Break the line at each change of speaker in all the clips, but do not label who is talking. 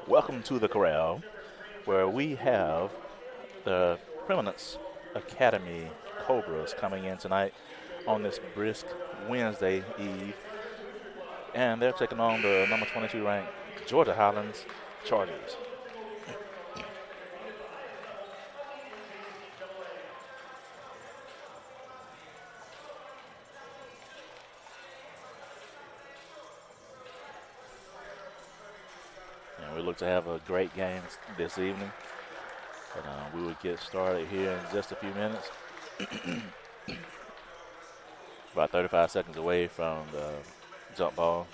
Welcome to the Corral, where we have the Preeminence Academy Cobras coming in tonight on this brisk Wednesday Eve, and they're taking on the number 22 ranked Georgia Highlands Chargers. And we look to have a great game this evening. And we will get started here in just a few minutes. About 35 seconds away from the jump ball.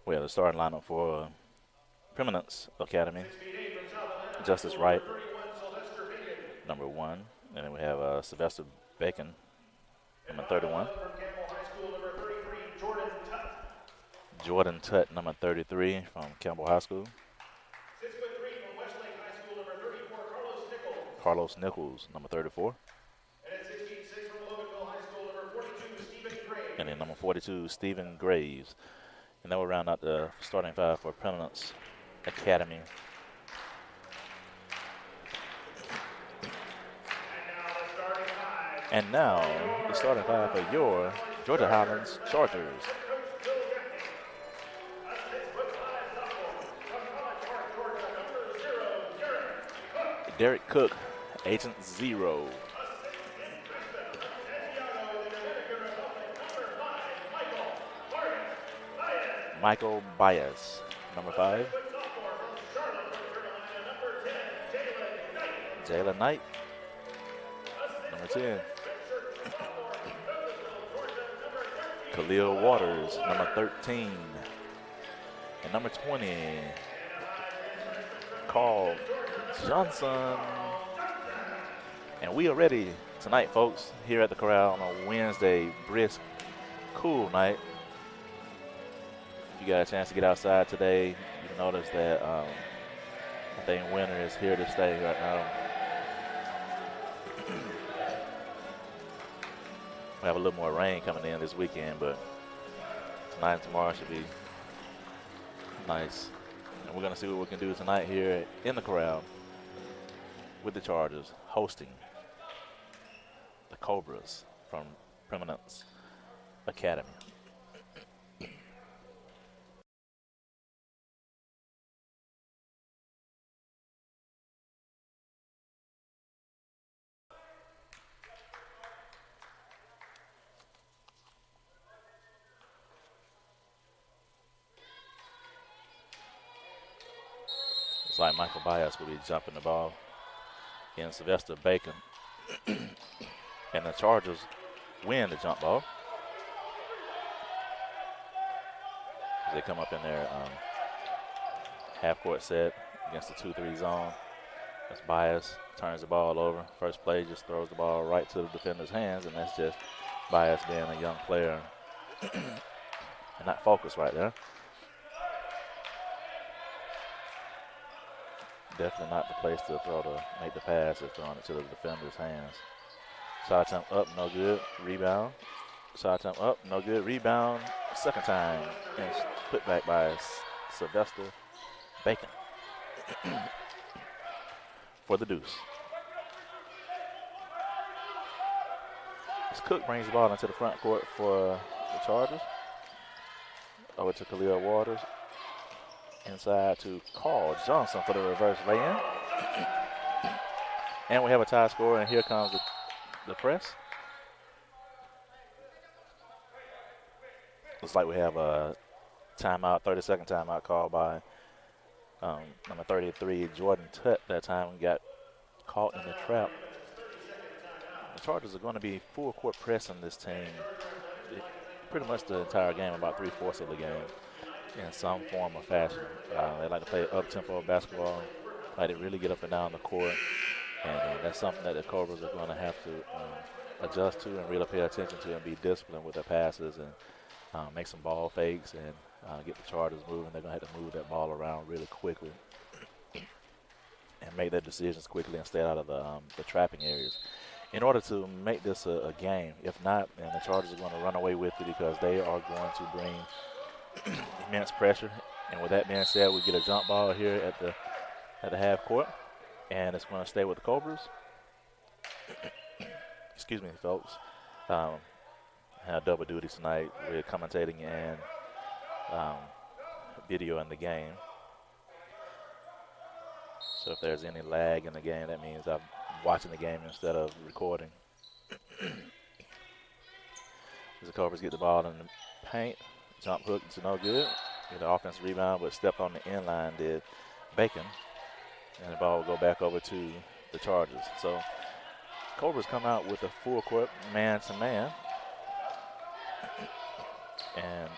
We have the starting lineup for Preeminence Academy. Justice Wright, number 1. And then we have Sylvester Bacon, number 31. Jordan Tutt, number 33 from Campbell High School. Carlos Nichols, number 34. And then number 42, Stephen Graves. And that will round out the starting five for Preeminence Academy. And now, the starting five for your Georgia Highlands Chargers. Derek Cook, Agent Zero. Michael Bias, number 5. Jayla Knight, number 10. Khalil Waters, number 13. And number 20, Carl Johnson. And we are ready tonight, folks, here at the Corral on a Wednesday, brisk, cool night. If you got a chance to get outside today, you notice that I think winter is here to stay right now. We have a little more rain coming in this weekend, but tonight and tomorrow should be nice And we're going to see what we can do tonight here in the Corral with the Chargers hosting the Cobras from Preeminence Academy. It's like Michael Bias will be jumping the ball in Sylvester Bacon. And the Chargers win the jump ball. As they come up in their half-court set against the 2-3 zone. That's Bias, turns the ball over. First play, just throws the ball right to the defender's hands, and that's just Bias being a young player and not focused right there. Definitely not the place to make the pass if throwing it to the defender's hands. Shot attempt up, no good. Rebound. Shot attempt up, no good. Rebound, second time. And put back by Sylvester Bacon for the deuce. As Cook brings the ball into the front court for the Chargers. Over to Khalil Waters. Inside to Carl Johnson for the reverse lay-in. And we have a tie score, and here comes the press. Looks like we have a timeout, 30-second timeout called by number 33, Jordan Tutt. That time got caught in the trap. The Chargers are going to be full court pressing this team pretty much the entire game, about 3/4 of the game, in some form or fashion. They like to play up-tempo basketball, like to really get up and down the court, and that's something that the Cobras are going to have to adjust to and really pay attention to and be disciplined with their passes and make some ball fakes and get the Chargers moving. They're going to have to move that ball around really quickly and make their decisions quickly and stay out of the trapping areas in order to make this a game. If not, then the Chargers are going to run away with it because they are going to bring immense pressure. And with that being said, we get a jump ball here at the half court, and it's going to stay with the Cobras. Excuse me, folks. I have double duty tonight with commentating and video in the game. So if there's any lag in the game, that means I'm watching the game instead of recording. As the Cobras get the ball in the paint, jump hook, it's no good. Get an offensive rebound, but stepped on the inline did Bacon. And the ball will go back over to the Chargers. So Cobras come out with a full court man-to-man. And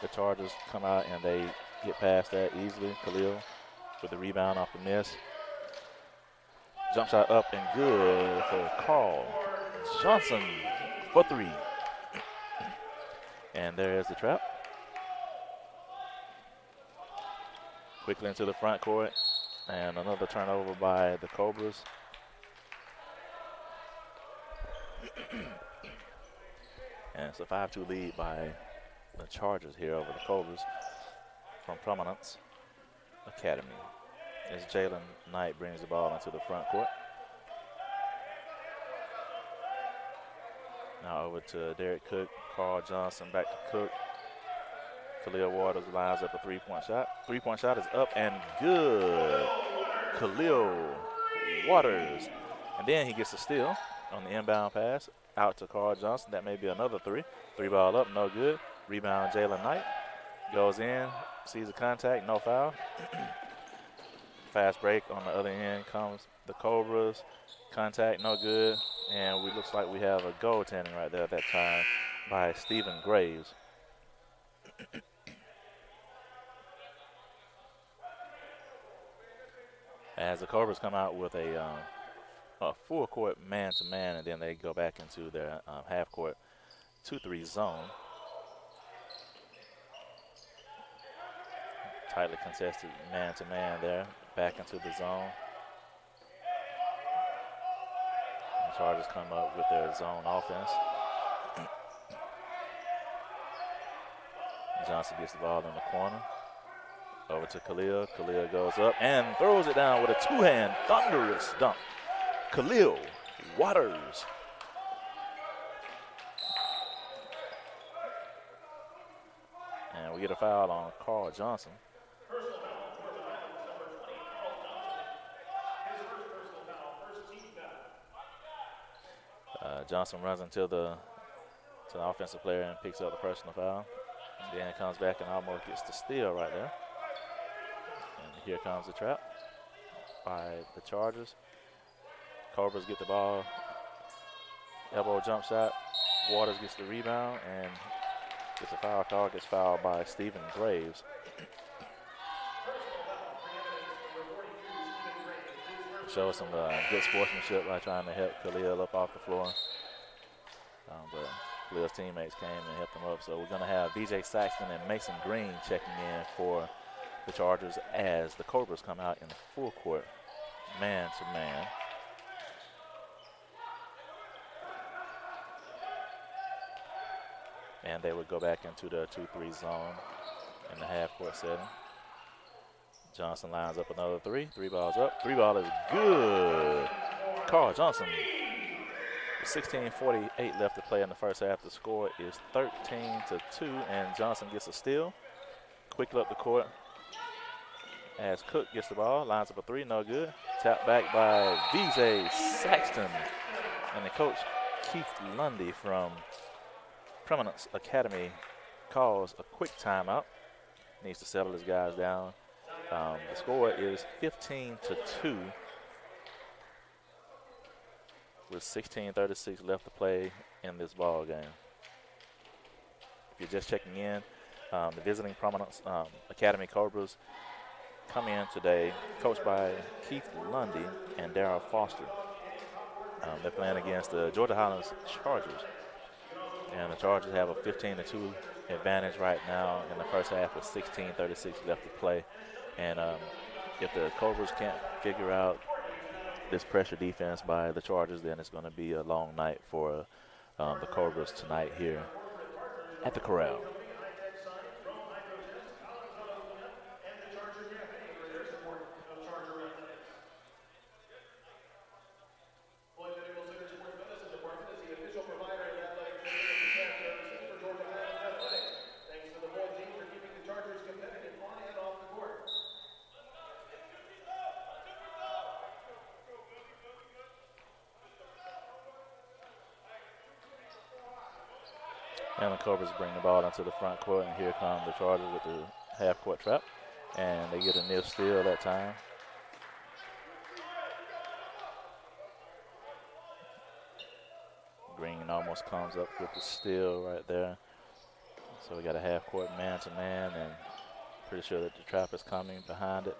the Chargers come out and they get past that easily. Khalil with the rebound off the miss. Jump shot up and good for Carl Johnson for three. And there is the trap. Quickly into the front court. And another turnover by the Cobras. And it's a 5-2 lead by the Chargers here over the Cobras from Preeminence Academy. As Jalen Knight brings the ball into the front court. Now over to Derek Cook, Carl Johnson back to Cook. Khalil Waters lines up a three-point shot. Three-point shot is up and good. Khalil Waters. And then he gets a steal on the inbound pass out to Carl Johnson. That may be another three. Three ball up, no good. Rebound, Jalen Knight. Goes in, sees the contact, no foul. Fast break on the other end comes the Cobras. Contact, no good. And it looks like we have a goaltending right there at that time by Stephen Graves. As the Cobras come out with a full court man-to-man, and then they go back into their half-court 2-3 zone. Tightly contested man-to-man there, back into the zone. The Chargers come up with their zone offense. Johnson gets the ball in the corner. Over to Khalil. Khalil goes up and throws it down with a two-hand thunderous dunk. Khalil Waters. And we get a foul on Carl Johnson. Johnson runs into the offensive player and picks up the personal foul. And then comes back and almost gets the steal right there. And here comes the trap by the Chargers. Cobras get the ball. Elbow jump shot. Waters gets the rebound and gets a foul call. Gets fouled by Stephen Graves. Shows some good sportsmanship by trying to help Khalil up off the floor. But Khalil's teammates came and helped him up. So we're going to have VJ Saxton and Mason Green checking in for the Chargers as the Cobras come out in the full court, man to man. And they would go back into the 2-3 zone in the half-court setting. Johnson lines up another three. Three balls up. Three ball is good. Carl Johnson. 16:48 left to play in the first half. The score is 13-2, and Johnson gets a steal. Quickly up the court as Cook gets the ball. Lines up a three, no good. Tapped back by VJ Saxton. And the coach, Keith Lundy from Preeminence Academy, calls a quick timeout. Needs to settle his guys down. The score is 15-2 with 16:36 left to play in this ball game. If you're just checking in, the visiting Preeminence Academy Cobras come in today, coached by Keith Lundy and Darryl Foster. They're playing against the Georgia Highlands Chargers. And the Chargers have a 15-2 advantage right now in the first half with 16:36 left to play. And if the Cobras can't figure out this pressure defense by the Chargers, then it's going to be a long night for the Cobras tonight here at the Corral. And the Cobras bring the ball into the front court, and here come the Chargers with the half-court trap. And they get a near steal that time. Green almost comes up with the steal right there. So we got a half-court man-to-man, and pretty sure that the trap is coming behind it.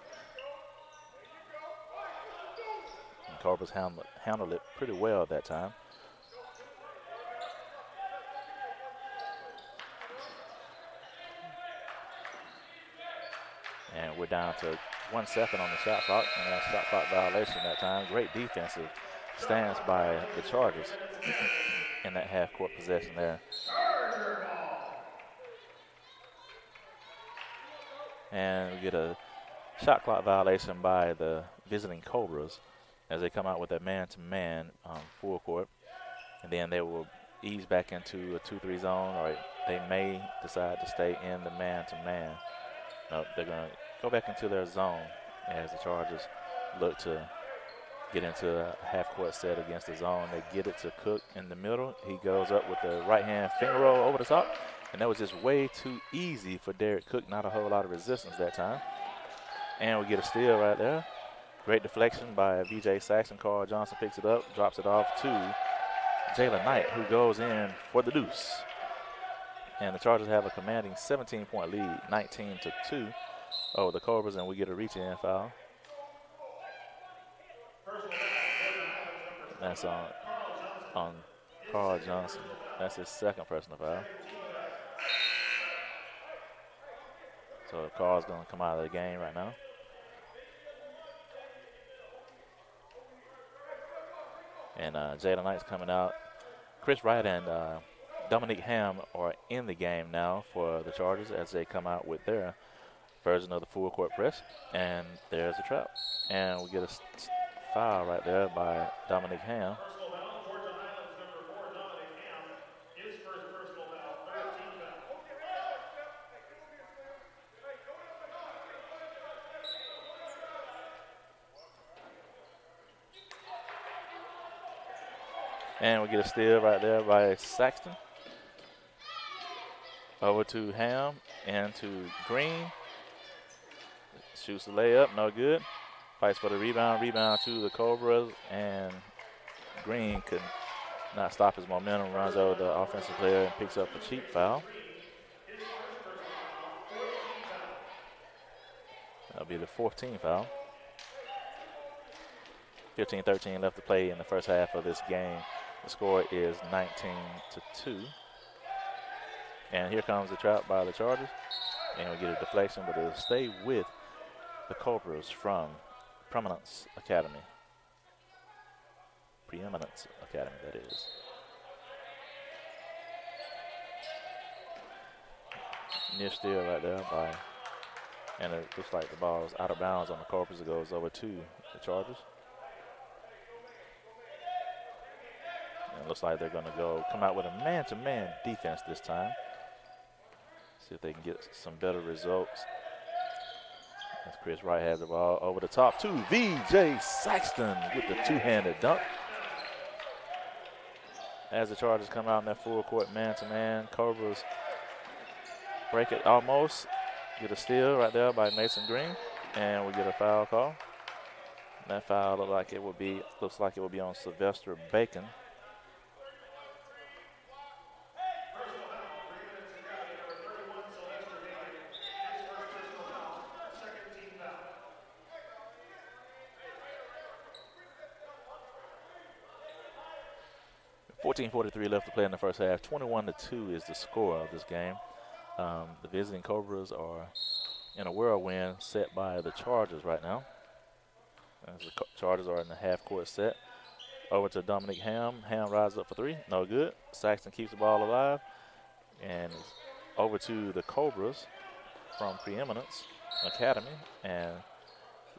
And Cobras handled it pretty well that time. And we're down to 1 second on the shot clock, and that shot clock violation that time. Great defensive stance by the Chargers in that half-court possession there. And we get a shot clock violation by the visiting Cobras as they come out with a man-to-man full court. And then they will ease back into a 2-3 zone, or they may decide to stay in the man-to-man. No, they're going to go back into their zone as the Chargers look to get into a half-court set against the zone. They get it to Cook in the middle. He goes up with the right-hand finger roll over the top, and that was just way too easy for Derek Cook. Not a whole lot of resistance that time. And we get a steal right there. Great deflection by VJ Saxton. Carl Johnson picks it up, drops it off to Jalen Knight, who goes in for the deuce. And the Chargers have a commanding 17-point lead, 19-2 over the Cobras, and we get a reach-in foul. That's on Carl Johnson. That's his second personal foul. So Carl's going to come out of the game right now. And Jalen Knight's coming out. Chris Wright and Dominique Ham are in the game now for the Chargers as they come out with their version of the full court press. And there's the trap. And we get a foul right there by Dominic Ham. And we get a steal right there by Saxton. Over to Ham and to Green. Shoots the layup, no good. Fights for the rebound. Rebound to the Cobras, and Green could not stop his momentum. Runs over the offensive player and picks up a cheap foul. That'll be the 14th foul. 15-13 left to play in the first half of this game. The score is 19-2. And here comes the trap by the Chargers. And we get a deflection, but it'll stay with the Cobras from Preeminence Academy. Preeminence Academy, that is. Near steal right there by, and it looks like the ball is out of bounds on the Cobras. It goes over to the Chargers. And it looks like they're going to come out with a man-to-man defense this time. See if they can get some better results. As Chris Wright has the ball over the top to VJ Saxton with the two-handed dunk. As the Chargers come out in that full court man-to-man, Cobras break it almost. Get a steal right there by Mason Green, and we get a foul call. And that foul looks like it will be on Sylvester Bacon. .43 left to play in the first half. 21-2 is the score of this game. The visiting Cobras are in a whirlwind set by the Chargers right now. As the Chargers are in the half-court set. Over to Dominic Ham. Ham rises up for three. No good. Saxton keeps the ball alive. And over to the Cobras from Preeminence Academy. And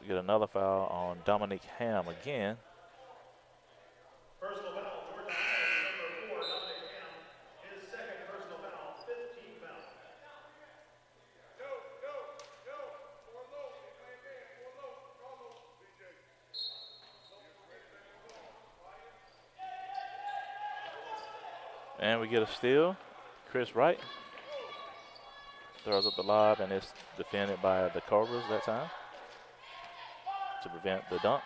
we get another foul on Dominic Ham again. Personal foul. And we get a steal. Chris Wright throws up the lob, and it's defended by the Cobras that time to prevent the dunk.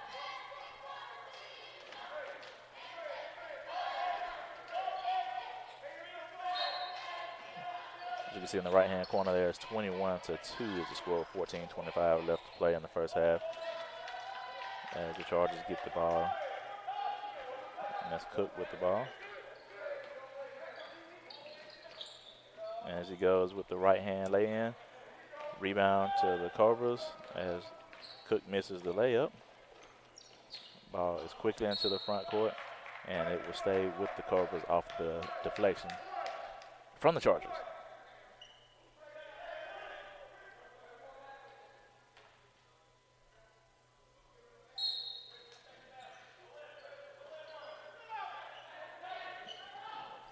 As you can see in the right-hand corner there, it's 21-2 is the score. 14:25 left to play in the first half. As the Chargers get the ball, and that's Cook with the ball. As he goes with the right-hand lay-in. Rebound to the Cobras as Cook misses the layup. Ball is quickly into the front court, and it will stay with the Cobras off the deflection from the Chargers.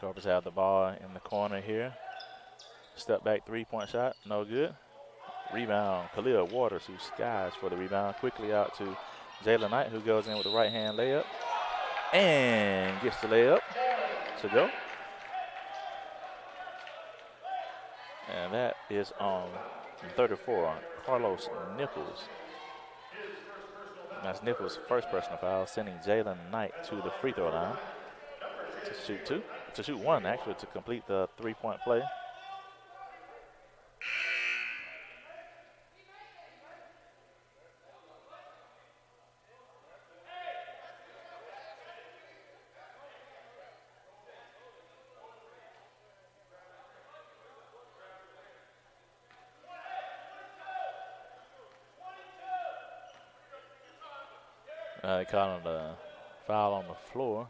Cobras have the ball in the corner here. Step back three-point shot, no good. Rebound, Khalil Waters, who skies for the rebound. Quickly out to Jalen Knight, who goes in with the right-hand layup and gets the layup to go. And that is on 34 on Carlos Nichols. That's Nichols' first personal foul, sending Jalen Knight to the free throw line to shoot one, actually, to complete the three-point play. They caught him the foul on the floor.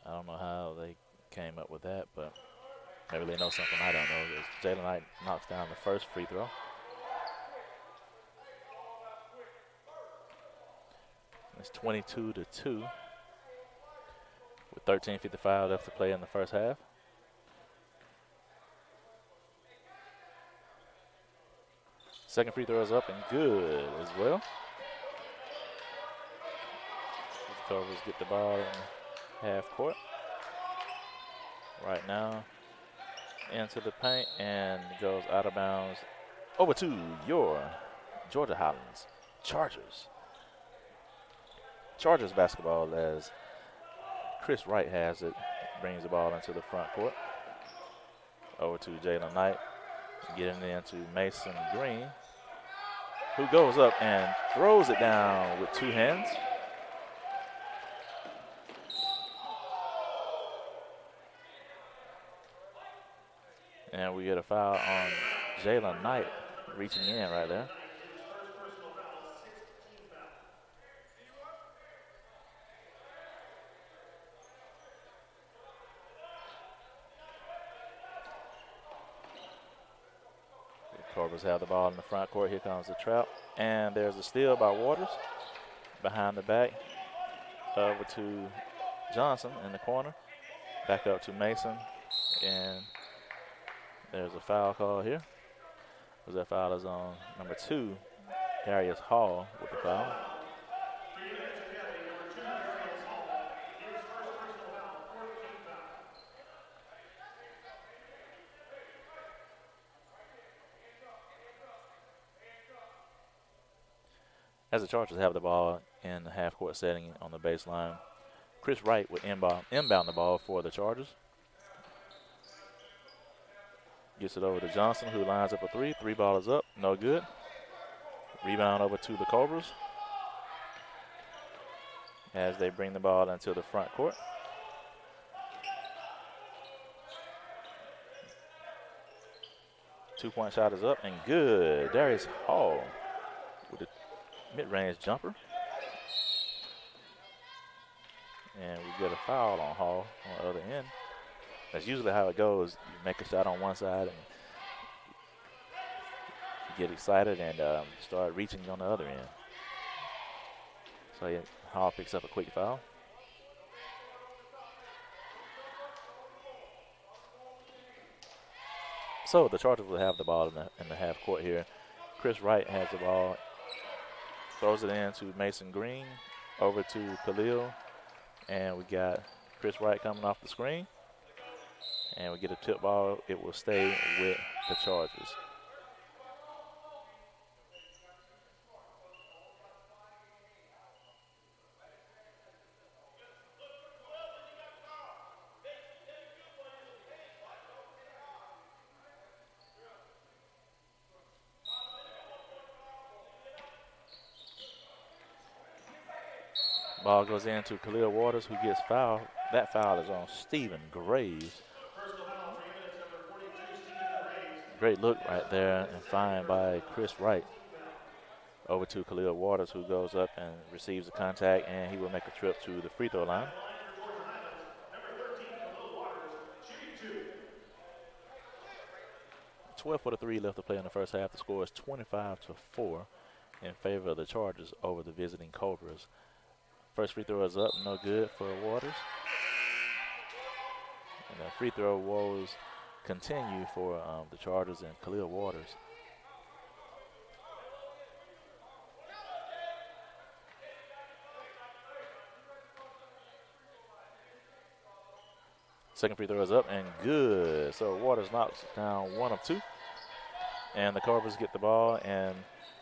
I don't know how they came up with that, but Maybe they know something I don't know. Jalen Knight knocks down the first free throw. It's 22-2 with 13:55 left to play in the first half. Second free throw is up and good as well. The Cobras get the ball in half court. Right now, into the paint and goes out of bounds. Over to your Georgia Highlands Chargers. Chargers basketball as Chris Wright has it, brings the ball into the front court. Over to Jalen Knight, getting into Mason Green, who goes up and throws it down with two hands. And we get a foul on Jalen Knight, reaching in right there. The Cobras have the ball in the front court. Here comes the trap. And there's a steal by Waters. Behind the back. Over to Johnson in the corner. Back up to Mason. And there's a foul call here. That foul is on number 2, Darius Hall with the foul. As the Chargers have the ball in the half-court setting on the baseline, Chris Wright would inbound the ball for the Chargers. Gets it over to Johnson, who lines up a three. Three ball is up, no good. Rebound over to the Cobras as they bring the ball into the front court. Two-point shot is up and good. Darius Hall with a mid-range jumper. And we get a foul on Hall on the other end. That's usually how it goes. You make a shot on one side and you get excited and start reaching on the other end. So yeah, Hall picks up a quick foul. So the Chargers will have the ball in the half court here. Chris Wright has the ball, throws it in to Mason Green, over to Khalil, and we got Chris Wright coming off the screen. And we get a tip ball. It will stay with the Chargers. Ball goes into Khalil Waters, who gets fouled. That foul is on Stephen Graves. Great look right there and fine by Chris Wright. Over to Khalil Waters, who goes up and receives the contact, and he will make a trip to the free throw line. .12 for the 3 left to play in the first half. The score is 25-4 in favor of the Chargers over the visiting Cobras. First free throw is up, no good for Waters. And the free throw woes continue for the Chargers and Khalil Waters. Second free throw is up and good. So Waters knocks down 1 of 2. And the Cobras get the ball, and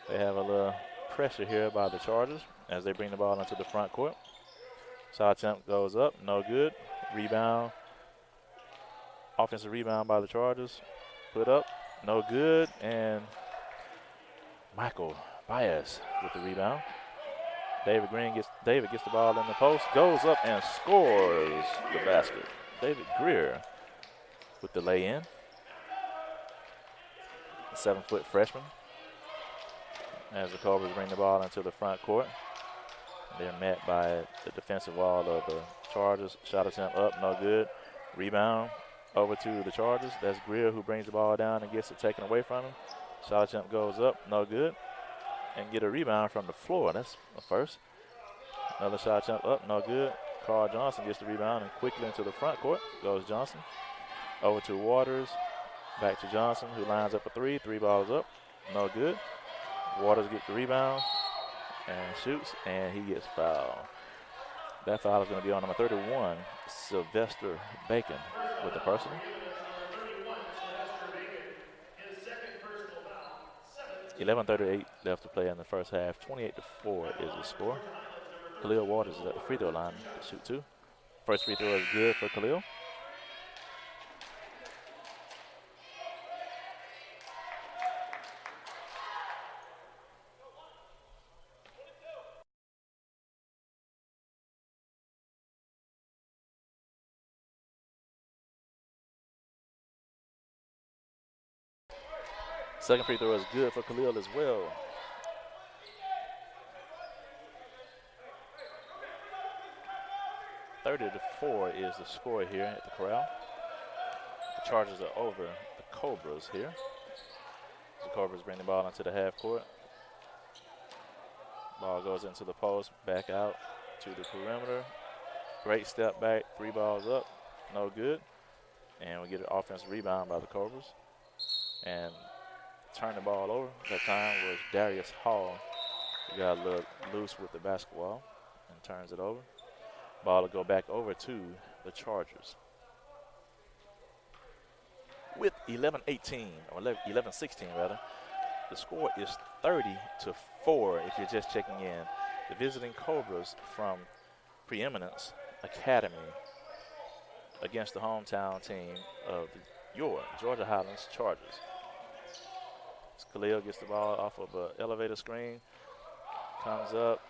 they have a little pressure here by the Chargers as they bring the ball into the front court. Shot attempt goes up, no good. Rebound. Offensive rebound by the Chargers. Put up, no good. And Michael Bias with the rebound. David gets the ball in the post, goes up and scores the basket. David Greer with the lay-in. 7-foot freshman. As the Cobras bring the ball into the front court. They're met by the defensive wall of the Chargers. Shot attempt up, no good. Rebound Over to the Chargers. That's Greer who brings the ball down and gets it taken away from him. Shot attempt goes up, no good. And get a rebound from the floor. That's the first. Another shot attempt up, no good. Carl Johnson gets the rebound and quickly into the front court goes Johnson. Over to Waters. Back to Johnson, who lines up a three. 3 balls up, no good. Waters gets the rebound and shoots, and he gets fouled. That foul is going to be on number 31, Sylvester Bacon, with the personal. 11:38 left to play in the first half. 28-4 is the score. Khalil Waters is at the free throw line to shoot 2. First free throw is good for Khalil. Second free throw is good for Khalil as well. .30-4 is the score here at the Corral. The Chargers are over the Cobras here. The Cobras bring the ball into the half court. Ball goes into the post, back out to the perimeter. Great step back, 3 balls up, no good. And we get an offensive rebound by the Cobras. And turn the ball over. That time was Darius Hall. He got a little loose with the basketball and turns it over. Ball will go back over to the Chargers. With 11-18, or 11-16 rather, the score is 30-4 if you're just checking in. The visiting Cobras from Preeminence Academy against the hometown team of your Georgia Highlands Chargers. Khalil gets the ball off of an elevator screen, comes up,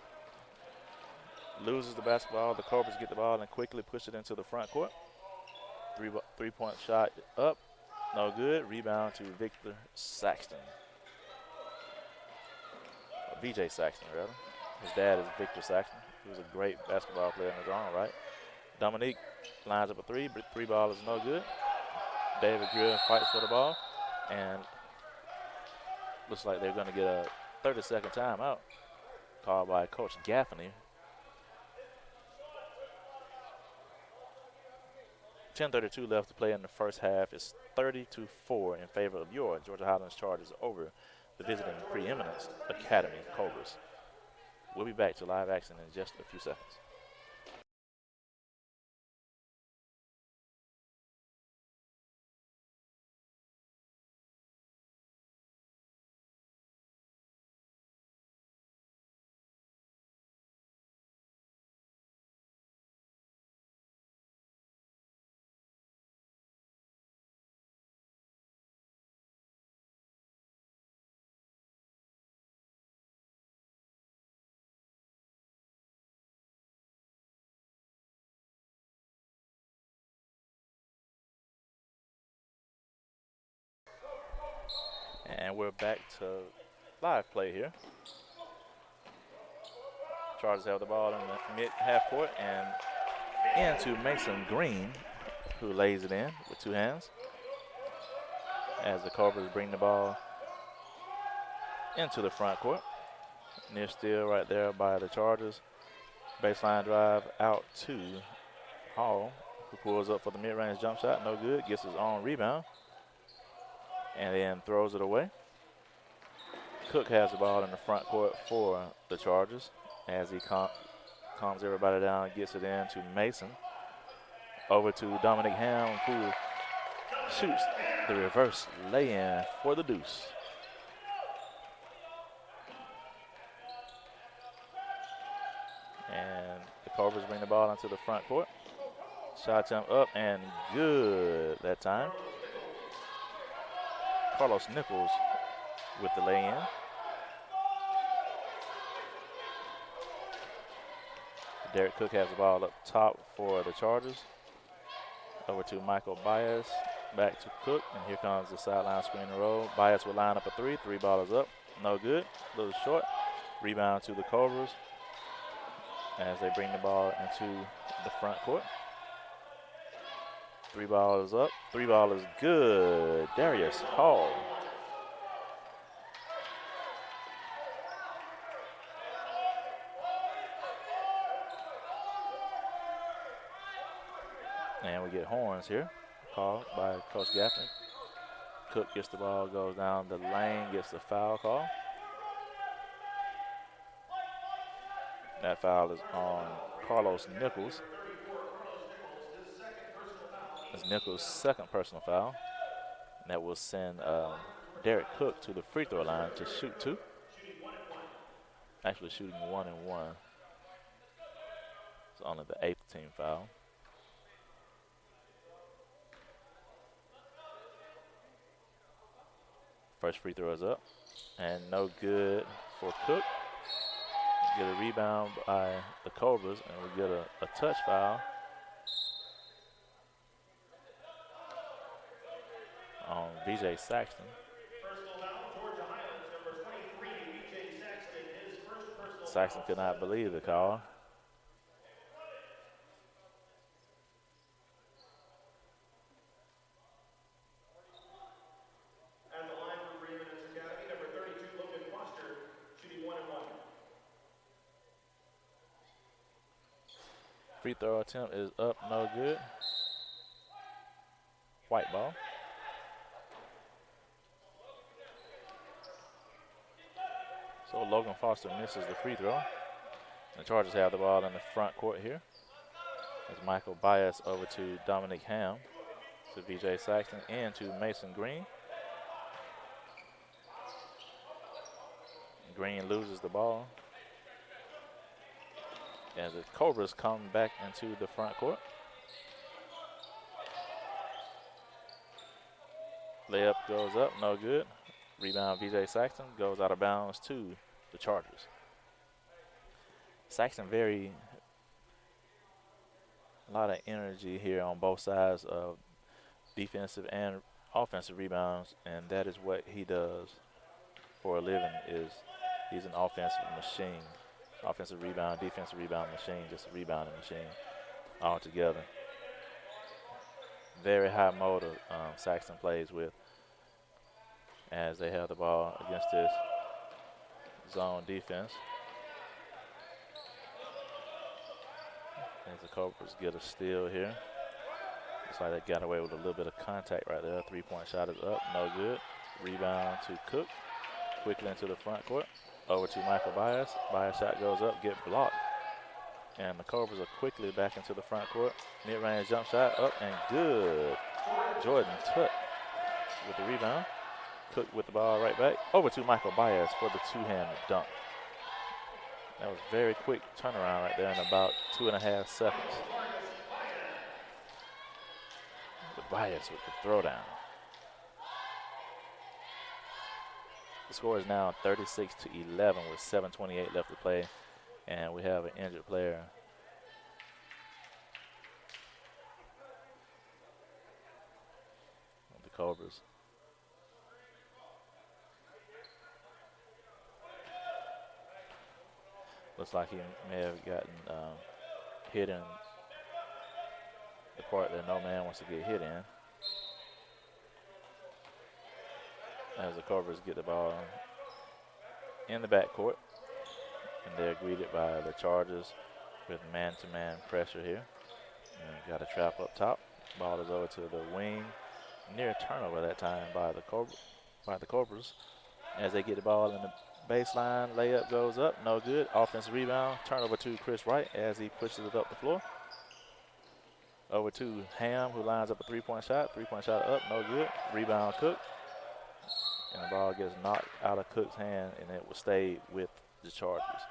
loses the basketball. The Cobras get the ball and quickly push it into the front court. Three-point shot up, no good. Rebound to Victor Saxton. Or VJ Saxton, rather. His dad is Victor Saxton, who's a great basketball player in his own right. Dominique lines up a 3, but 3 ball is no good. David Greer fights for the ball, and looks like they're going to get a 30-second timeout called by Coach Gaffney. 10:32 left to play in the first half. It's 30-4 in favor of your Georgia Highlands Chargers over the visiting Preeminence Academy Cobras. We'll be back to live action in just a few seconds. And we're back to live play here. Chargers have the ball in the mid-half court and into Mason Green, who lays it in with 2 hands. As the Cobras bring the ball into the front court. Near steal right there by the Chargers. Baseline drive out to Hall, who pulls up for the mid-range jump shot. No good. Gets his own rebound. And then throws it away. Cook has the ball in the front court for the Chargers as he calms everybody down, gets it in to Mason. Over to Dominic Ham, who shoots the reverse lay-in for the deuce. And the Cobras bring the ball into the front court. Shot attempt up and good that time. Carlos Nichols with the lay-in. Derek Cook has the ball up top for the Chargers. Over to Michael Bias, back to Cook, and here comes the sideline screen and roll. Bias will line up a 3, 3 ball is up, no good, a little short. Rebound to the Cobras as they bring the ball into the front court. 3 ball is up. 3 ball is good. Darius Hall. And we get horns here, called by Coach Gaffney. Cook gets the ball, goes down the lane, gets the foul call. That foul is on Carlos Nichols. It's Nichols' second personal foul. And that will send Derek Cook to the free throw line to shoot 2. Actually shooting 1 and 1. It's only the 8th team foul. First free throw is up and no good for Cook. Get a rebound by the Cobras and we get a touch foul on VJ Saxton.
Personal foul, Georgia Highlands, number 23, VJ Saxton, his first personal
Saxton could not believe the call.
At the line for Preeminence Academy, number 32, Logan Foster, shooting 1 and 1.
Free throw attempt is up, no good. White ball. So Logan Foster misses the free throw. The Chargers have the ball in the front court here. As Michael Bias over to Dominic Ham, to VJ Saxton, and to Mason Green. Green loses the ball. And the Cobras come back into the front court. Layup goes up, no good. Rebound VJ Saxton goes out of bounds to the Chargers. Saxton a lot of energy here on both sides of defensive and offensive rebounds, and that is what he does for a living. Is he's an offensive machine. Offensive rebound, defensive rebound machine, just a rebounding machine all together. Very high motor Saxton plays with as they have the ball against this zone defense. As the Cobras get a steal here. Looks like they got away with a little bit of contact right there. 3-point shot is up, no good. Rebound to Cook, quickly into the front court. Over to Michael Bias. Bias shot goes up, get blocked. And the Cobras are quickly back into the front court. Mid-range jump shot up and good. Jordan Tutt with the rebound. Cook with the ball right back. Over to Michael Bias for the two-handed dunk. That was very quick turnaround right there in about 2.5 seconds. With Bias with the throwdown. The score is now 36-11 with 7:28 left to play, and we have an injured player. The Cobras. Looks like he may have gotten hit in the part that no man wants to get hit in. As the Cobras get the ball in the backcourt, and they're greeted by the Chargers with man-to-man pressure here. And got a trap up top. Ball is over to the wing. Near turnover that time by the Cobras. As they get the ball in the baseline, layup goes up, no good. Offensive rebound, turnover to Chris Wright as he pushes it up the floor. Over to Ham, who lines up a 3-point shot. 3-point shot up, no good. Rebound Cook. And the ball gets knocked out of Cook's hand, and it will stay with the Chargers.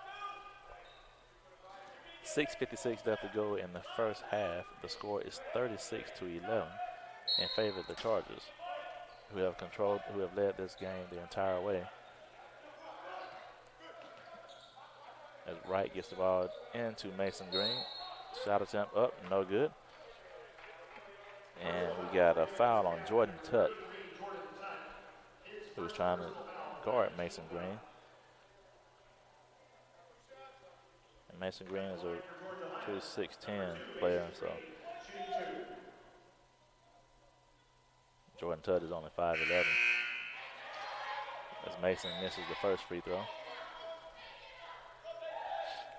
6:56 left to go in the first half. The score is 36-11 in favor of the Chargers, who have led this game the entire way. As Wright gets the ball into Mason Green. Shot attempt up, no good. And we got a foul on Jordan Tutt, who was trying to guard Mason Green. And Mason Green is a true 6'10" player, so Jordan Tutt is only 5'11", as Mason misses the first free throw.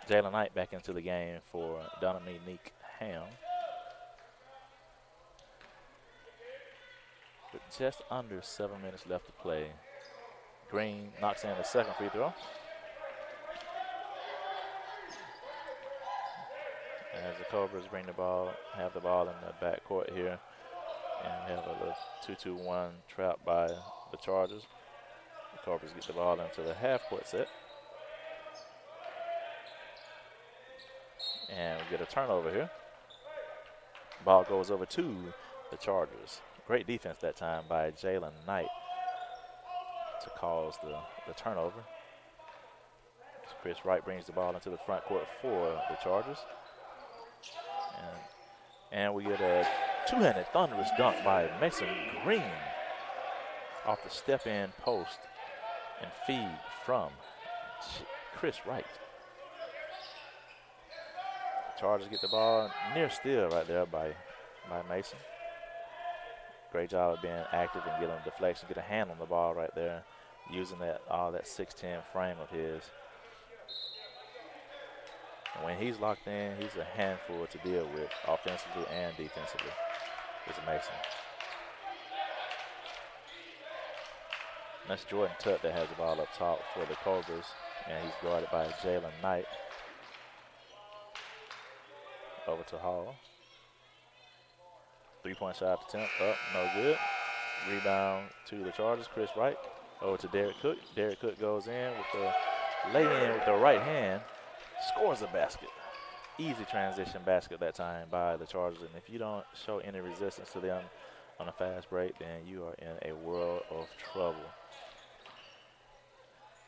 Jalen Knight back into the game for Dominique Ham. With just under 7 minutes left to play. Green knocks in the second free throw. As the Cobras bring the ball, have the ball in the backcourt here, and have a little 2-2-1 trap by the Chargers. The Cobras get the ball into the half-court set. And we get a turnover here. Ball goes over to the Chargers. Great defense that time by Jalen Knight to cause the turnover. So Chris Wright brings the ball into the front court for the Chargers. And we get a two-handed thunderous dunk by Mason Green off the step-in post and feed from Chris Wright. Chargers get the ball near steal right there by Mason. Great job of being active and getting a deflection, get a hand on the ball right there, using that 6'10" frame of his. And when he's locked in, he's a handful to deal with offensively and defensively. It's Mason. And that's Jordan Tutt that has the ball up top for the Cobras, and he's guarded by Jalen Knight. Over to Hall. Three-point shot attempt up, no good. Rebound to the Chargers, Chris Wright. Over to Derek Cook. Derek Cook goes in with the lay-in with the right hand. Scores a basket. Easy transition basket that time by the Chargers. And if you don't show any resistance to them on a fast break, then you are in a world of trouble.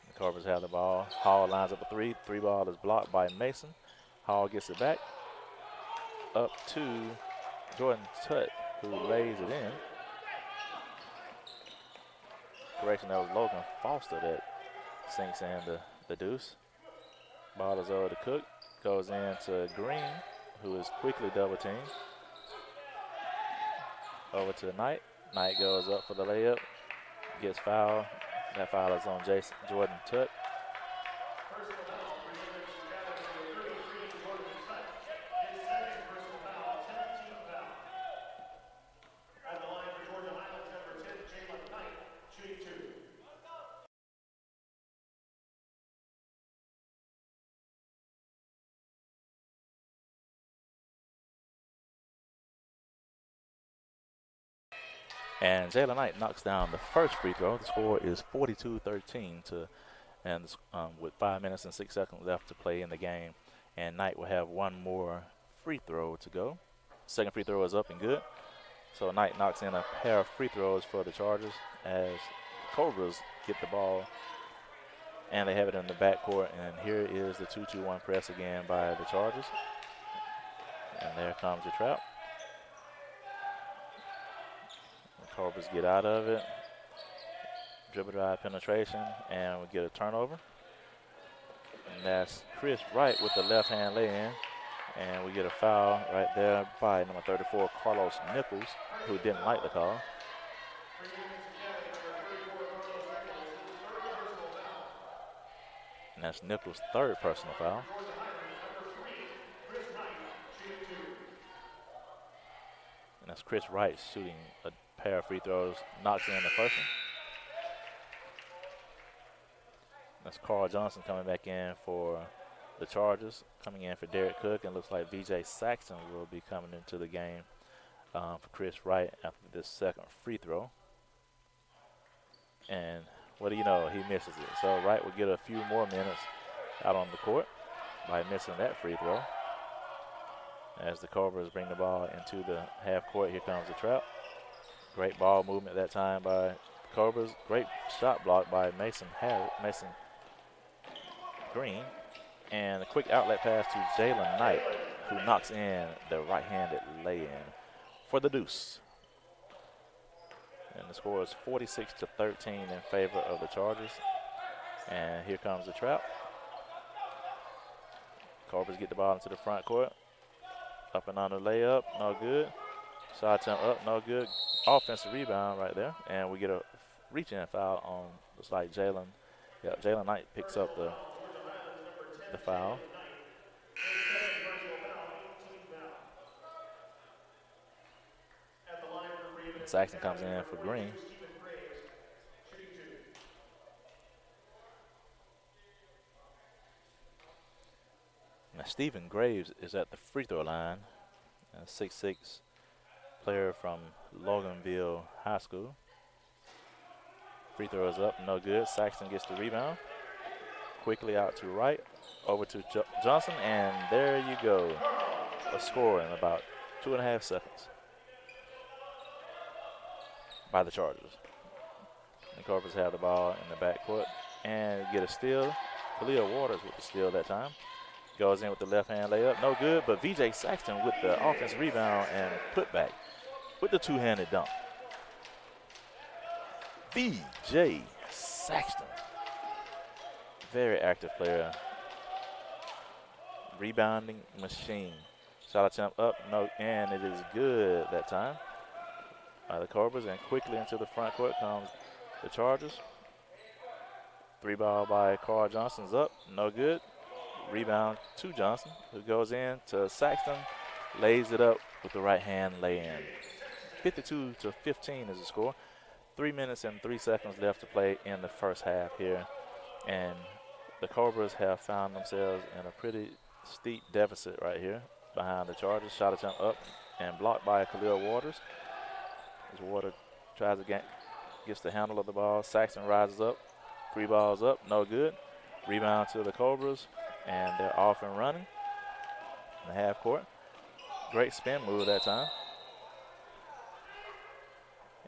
The Cobras have the ball. Hall lines up a three. Three ball is blocked by Mason. Hall gets it back. Up to Jordan Tutt, who lays it in. Correction, that was Logan Foster that sinks in the deuce. Ball is over to Cook. Goes in to Green, who is quickly double teamed. Over to Knight. Knight goes up for the layup. Gets fouled. That foul is on Jordan Tutt. And Jalen Knight knocks down the first free throw. The score is 42-13 with 5 minutes and 6 seconds left to play in the game. And Knight will have one more free throw to go. Second free throw is up and good. So Knight knocks in a pair of free throws for the Chargers as Cobras get the ball. And they have it in the backcourt. And here is the 2-2-1 press again by the Chargers. And there comes the trap. Cobras get out of it. Dribble drive penetration, and we get a turnover. And that's Chris Wright with the left hand lay-in. And we get a foul right there by number 34, Carlos Nichols, who didn't like the call. And that's Nichols' third personal foul. And that's Chris Wright shooting a pair of free throws, knocks in the first one. That's Carl Johnson coming back in for the Chargers, coming in for Derek Cook, and looks like VJ Saxton will be coming into the game for Chris Wright after this second free throw. And what do you know, he misses it. So Wright will get a few more minutes out on the court by missing that free throw. As the Cobras bring the ball into the half court, here comes the trap. Great ball movement that time by Cobras. Great shot block by Mason Green. And a quick outlet pass to Jalen Knight, who knocks in the right-handed lay-in for the deuce. And the score is 46-13 in favor of the Chargers. And here comes the trap. Cobras get the ball into the front court. Up and on the layup, no good. Shot attempt up, no good. Offensive rebound right there. And we get a reach-in foul on, looks like Jalen. Yeah, Jalen Knight picks up the foul. And Saxon comes in for Green. Now Stephen Graves is at the free throw line, a 6'6" player from Loganville High School. Free throw is up, no good. Saxton gets the rebound. Quickly out to right, over to Johnson, and there you go. A score in about 2.5 seconds by the Chargers. The Corpus have the ball in the backcourt and get a steal. Khalil Waters with the steal that time. Goes in with the left-hand layup, no good, but VJ Saxton with the offensive rebound and putback with the two-handed dunk. VJ Saxton, very active player. Rebounding machine. Shot attempt up, no, and it is good that time by the Cobras, and quickly into the front court comes the Chargers. Three ball by Carl Johnson's up, no good. Rebound to Johnson, who goes in to Saxton, lays it up with the right hand lay-in. 52-15 is the score. 3 minutes and 3 seconds left to play in the first half here, and the Cobras have found themselves in a pretty steep deficit right here behind the Chargers. Shot attempt up and blocked by Khalil Waters. As Water tries to gets the handle of the ball. Saxton rises up, 3 balls up, no good. Rebound to the Cobras, and they're off and running in the half court. Great spin move that time.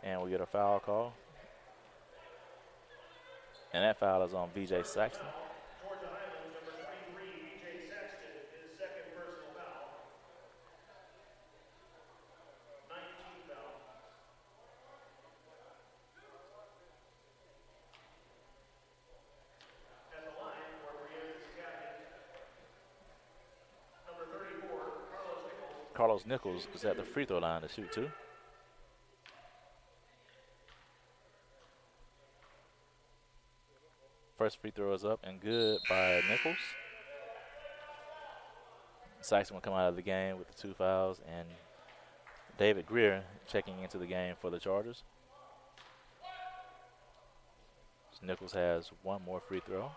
And we get a foul call. And that foul is on VJ Saxton.
Georgia Highlands, number 23, VJ Saxton, his second personal foul. 19th foul. At the line for Preeminence Academy, number 34, Carlos Nichols.
Carlos Nichols is at the free throw line to shoot too. First free throw is up and good by Nichols. Saxton will come out of the game with the 2 fouls, and David Greer checking into the game for the Chargers. Nichols has 1 more free throw.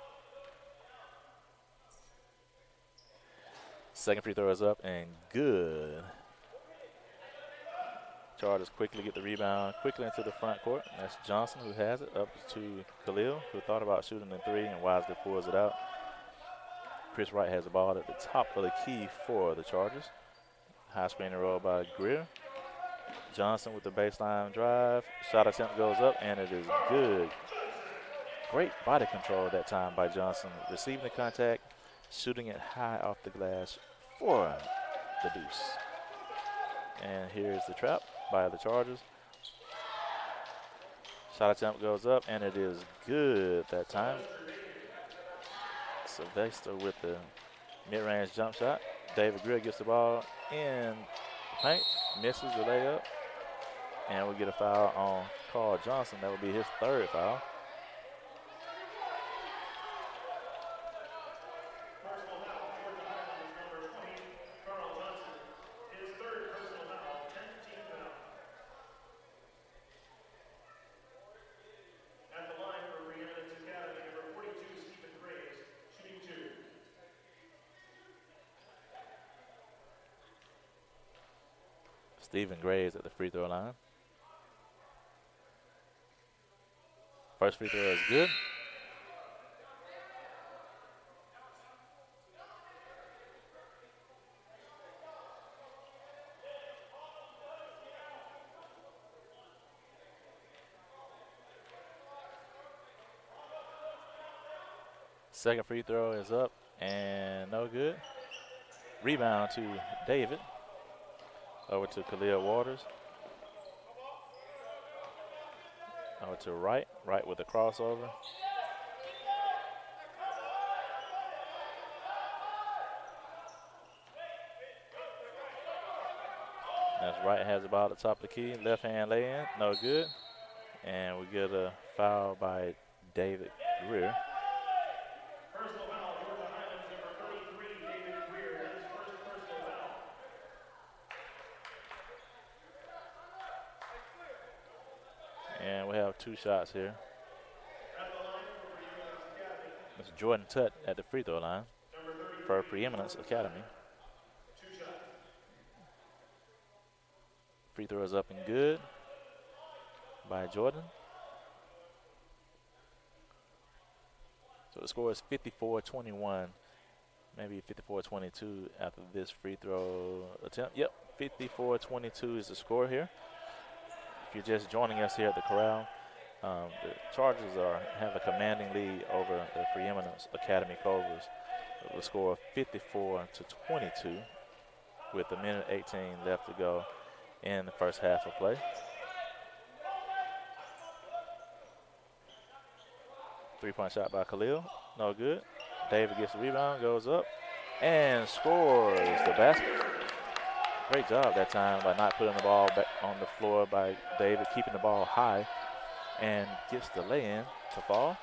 Second free throw is up and good. Chargers quickly get the rebound, quickly into the front court. That's Johnson who has it, up to Khalil, who thought about shooting the 3 and wisely pulls it out. Chris Wright has the ball at the top of the key for the Chargers. High screen and roll by Greer. Johnson with the baseline drive. Shot attempt goes up, and it is good. Great body control that time by Johnson. Receiving the contact, shooting it high off the glass for the deuce. And here's the trap by the Chargers. Shot attempt goes up, and it is good that time. Sylvester with the mid-range jump shot. David Greer gets the ball in the paint, misses the layup, and we get a foul on Carl Johnson. That would be his 3rd foul.
Personal foul, Georgia Highlands, number 20, Carl Johnson, his 3rd personal foul, 10th team foul. At the line for Preeminence Academy, number 42, Stephen Graves, shooting 2.
Stephen Graves at the free throw line. First free throw is good. Second free throw is up and no good. Rebound to David. Over to Khalil Waters. Over to Wright. Wright with the crossover. That's Right has the ball at the top of the key. Left hand lay in. No good. And we get a foul by David Greer.
Personal foul, Georgia Highlands, number 33, David Greer. His first personal foul.
And we have 2 shots here.
At the line for Preeminence Academy,
It's Jordan Tutt at the free throw line
number 33,
for Preeminence Academy.
2 shots.
Free throw is up and good by Jordan. So the score is 54-21, maybe 54-22 after this free throw attempt. Yep, 54-22 is the score here. If you're just joining us here at the Corral, the Chargers have a commanding lead over the Preeminence Academy Cobras. The score of 54-22 with a minute 18 left to go in the first half of play. 3-point shot by Khalil, no good. David gets the rebound, goes up, and scores the basket. Great job that time by not putting the ball back on the floor by David, keeping the ball high, and gets the lay-in to fall.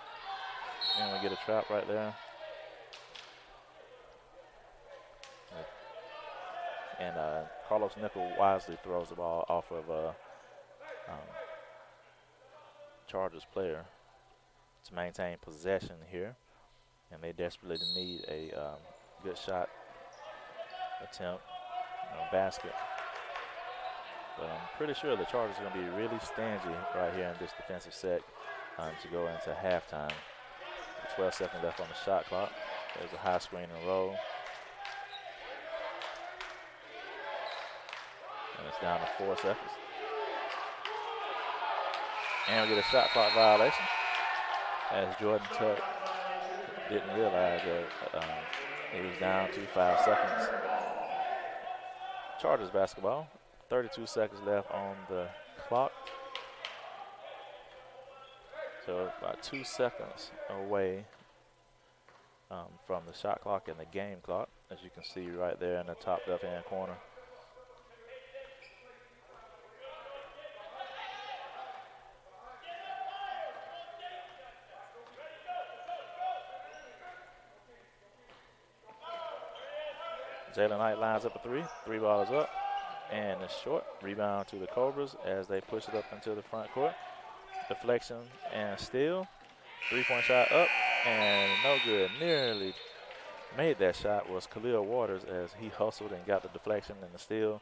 And we get a trap right there. And Carlos Nickel wisely throws the ball off of a Chargers player to maintain possession here. And they desperately need a good shot attempt, basket. But I'm pretty sure the Chargers are going to be really stingy right here in this defensive set to go into halftime. 12 seconds left on the shot clock. There's a high screen and roll. And it's down to 4 seconds. And we get a shot clock violation as Jordan Tutt didn't realize that he was down to 5 seconds. Chargers basketball. 32 seconds left on the clock. So about 2 seconds away from the shot clock and the game clock, as you can see right there in the top left-hand corner. Jalen Knight lines up a 3. 3 ball is up, and it's short. Rebound to the Cobras as they push it up into the front court. Deflection and steal. 3-point shot up and no good. Nearly made that shot was Khalil Waters as he hustled and got the deflection and the steal.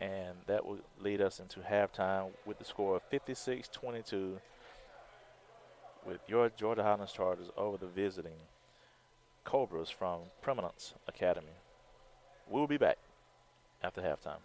And that will lead us into halftime with the score of 56-22 with your Georgia Highlands Chargers over the visiting Cobras from Preeminence Academy. We'll be back after halftime.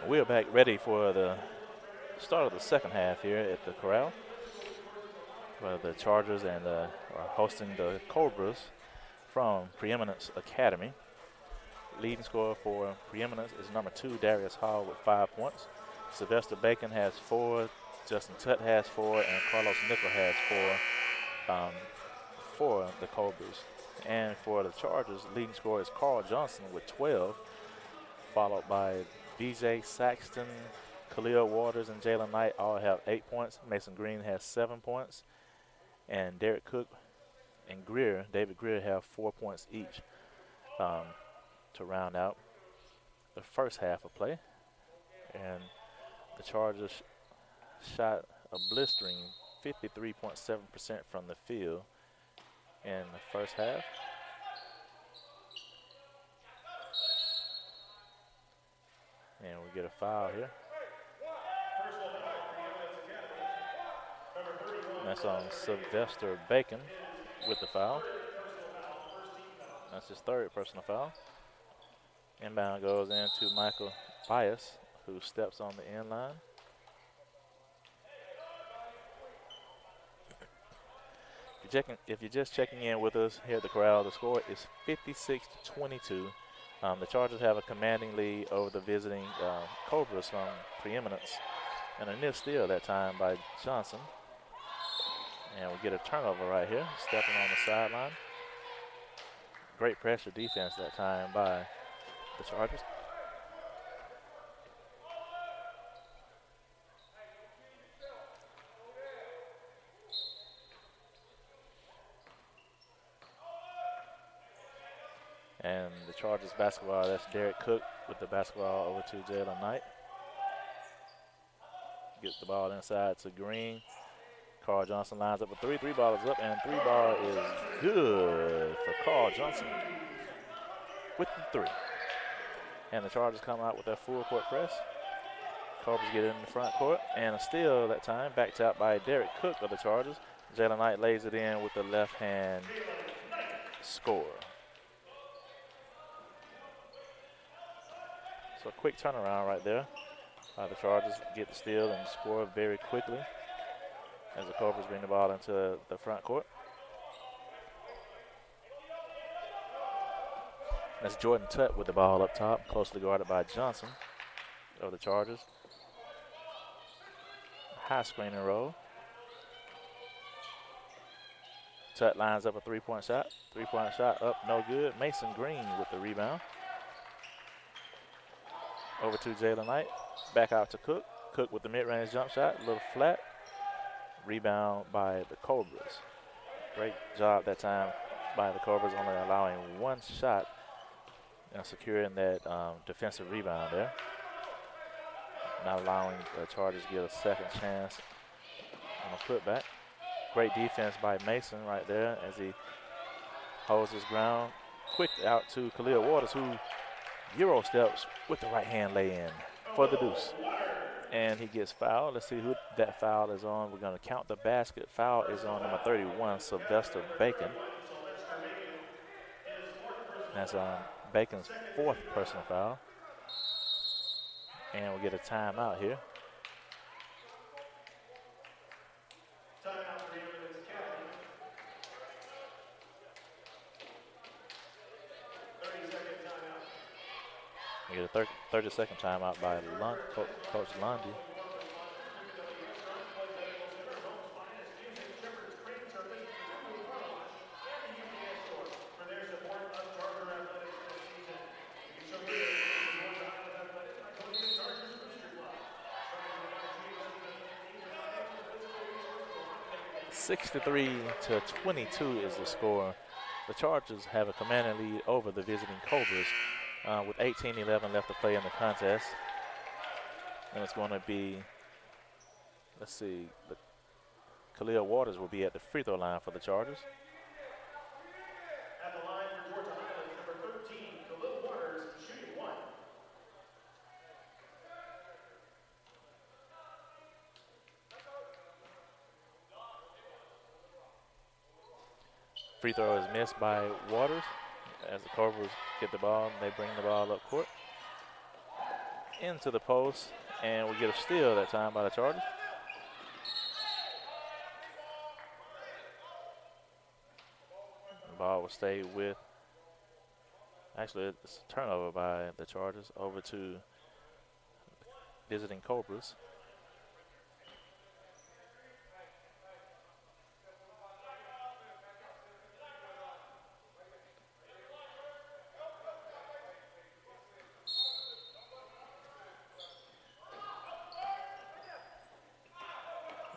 We are back ready for the start of the second half here at the Corral. Where the Chargers and are hosting the Cobras from Preeminence Academy. Leading scorer for Preeminence is number 2, Darius Hall, with 5 points. Sylvester Bacon has 4, Justin Tutt has 4, and Carlos Nickel has 4 for the Cobras. And for the Chargers, leading scorer is Carl Johnson with 12, followed by BJ Saxton, Khalil Waters, and Jalen Knight all have 8 points. Mason Green has 7 points. And Derek Cook and David Greer have 4 points each to round out the first half of play. And the Chargers shot a blistering 53.7% from the field in the first half. And we get a foul here. That's on Sylvester Bacon with the foul. That's his 3rd personal foul. Inbound goes into Michael Bias, who steps on the end line. If you're just checking in with us here at the Corral, the score is 56-22. The Chargers have a commanding lead over the visiting Cobras from Preeminence. And a near steal that time by Johnson. And we get a turnover right here, stepping on the sideline. Great pressure defense that time by the Chargers. And the Chargers basketball, that's Derek Cook with the basketball over to Jalen Knight. Gets the ball inside to Green. Carl Johnson lines up a 3. 3 ball is up, and 3 ball is good for Carl Johnson with the 3. And the Chargers come out with their full court press. Cobras get in the front court, and a steal that time, backed out by Derek Cook of the Chargers. Jalen Knight lays it in with the left hand score. So a quick turnaround right there. The Chargers get the steal and score very quickly as the Cobras bring the ball into the front court. That's Jordan Tutt with the ball up top, closely guarded by Johnson of the Chargers. High screen and roll. Tutt lines up a 3-point shot. 3-point shot up, no good. Mason Green with the rebound. Over to Jalen Knight. Back out to Cook. Cook with the mid-range jump shot, a little flat. Rebound by the Cobras. Great job that time by the Cobras, only allowing 1 shot and securing that defensive rebound there. Not allowing the Chargers to get a second chance on a putback. Great defense by Mason right there as he holds his ground. Quick out to Khalil Waters, who Euro steps with the right hand lay-in for the deuce. And he gets fouled. Let's see who that foul is on. We're going to count the basket. Foul is on number 31, Sylvester Bacon. That's Bacon's 4th personal foul. And we'll get a timeout here. We get a 30-second timeout by Coach Lundy. (63-22) is the score. The Chargers have a commanding lead over the visiting Cobras with 18:11 left to play in the contest. And it's going to be, let's see, Khalil Waters will be at the free throw line for the Chargers.
At the line for Georgia Highlands, number 13, Khalil Waters, shooting 1.
Free throw is missed by Waters as the Cobras get the ball and they bring the ball up court. into the post, and we get a steal that time by the Chargers. The ball will stay with, actually it's a turnover by the Chargers over to visiting Cobras.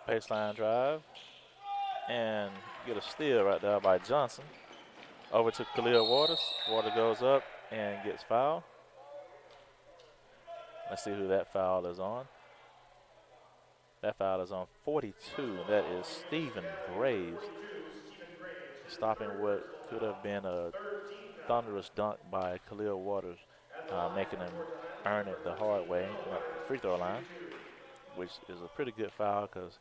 Baseline drive, and get a steal right there by Johnson. Over to Khalil Waters. Water goes up and gets fouled. Let's see who that foul is on. That foul is on 42. That is Stephen Graves, stopping what could have been a thunderous dunk by Khalil Waters, making him earn it the hard way at the free throw line, which is a pretty good foul because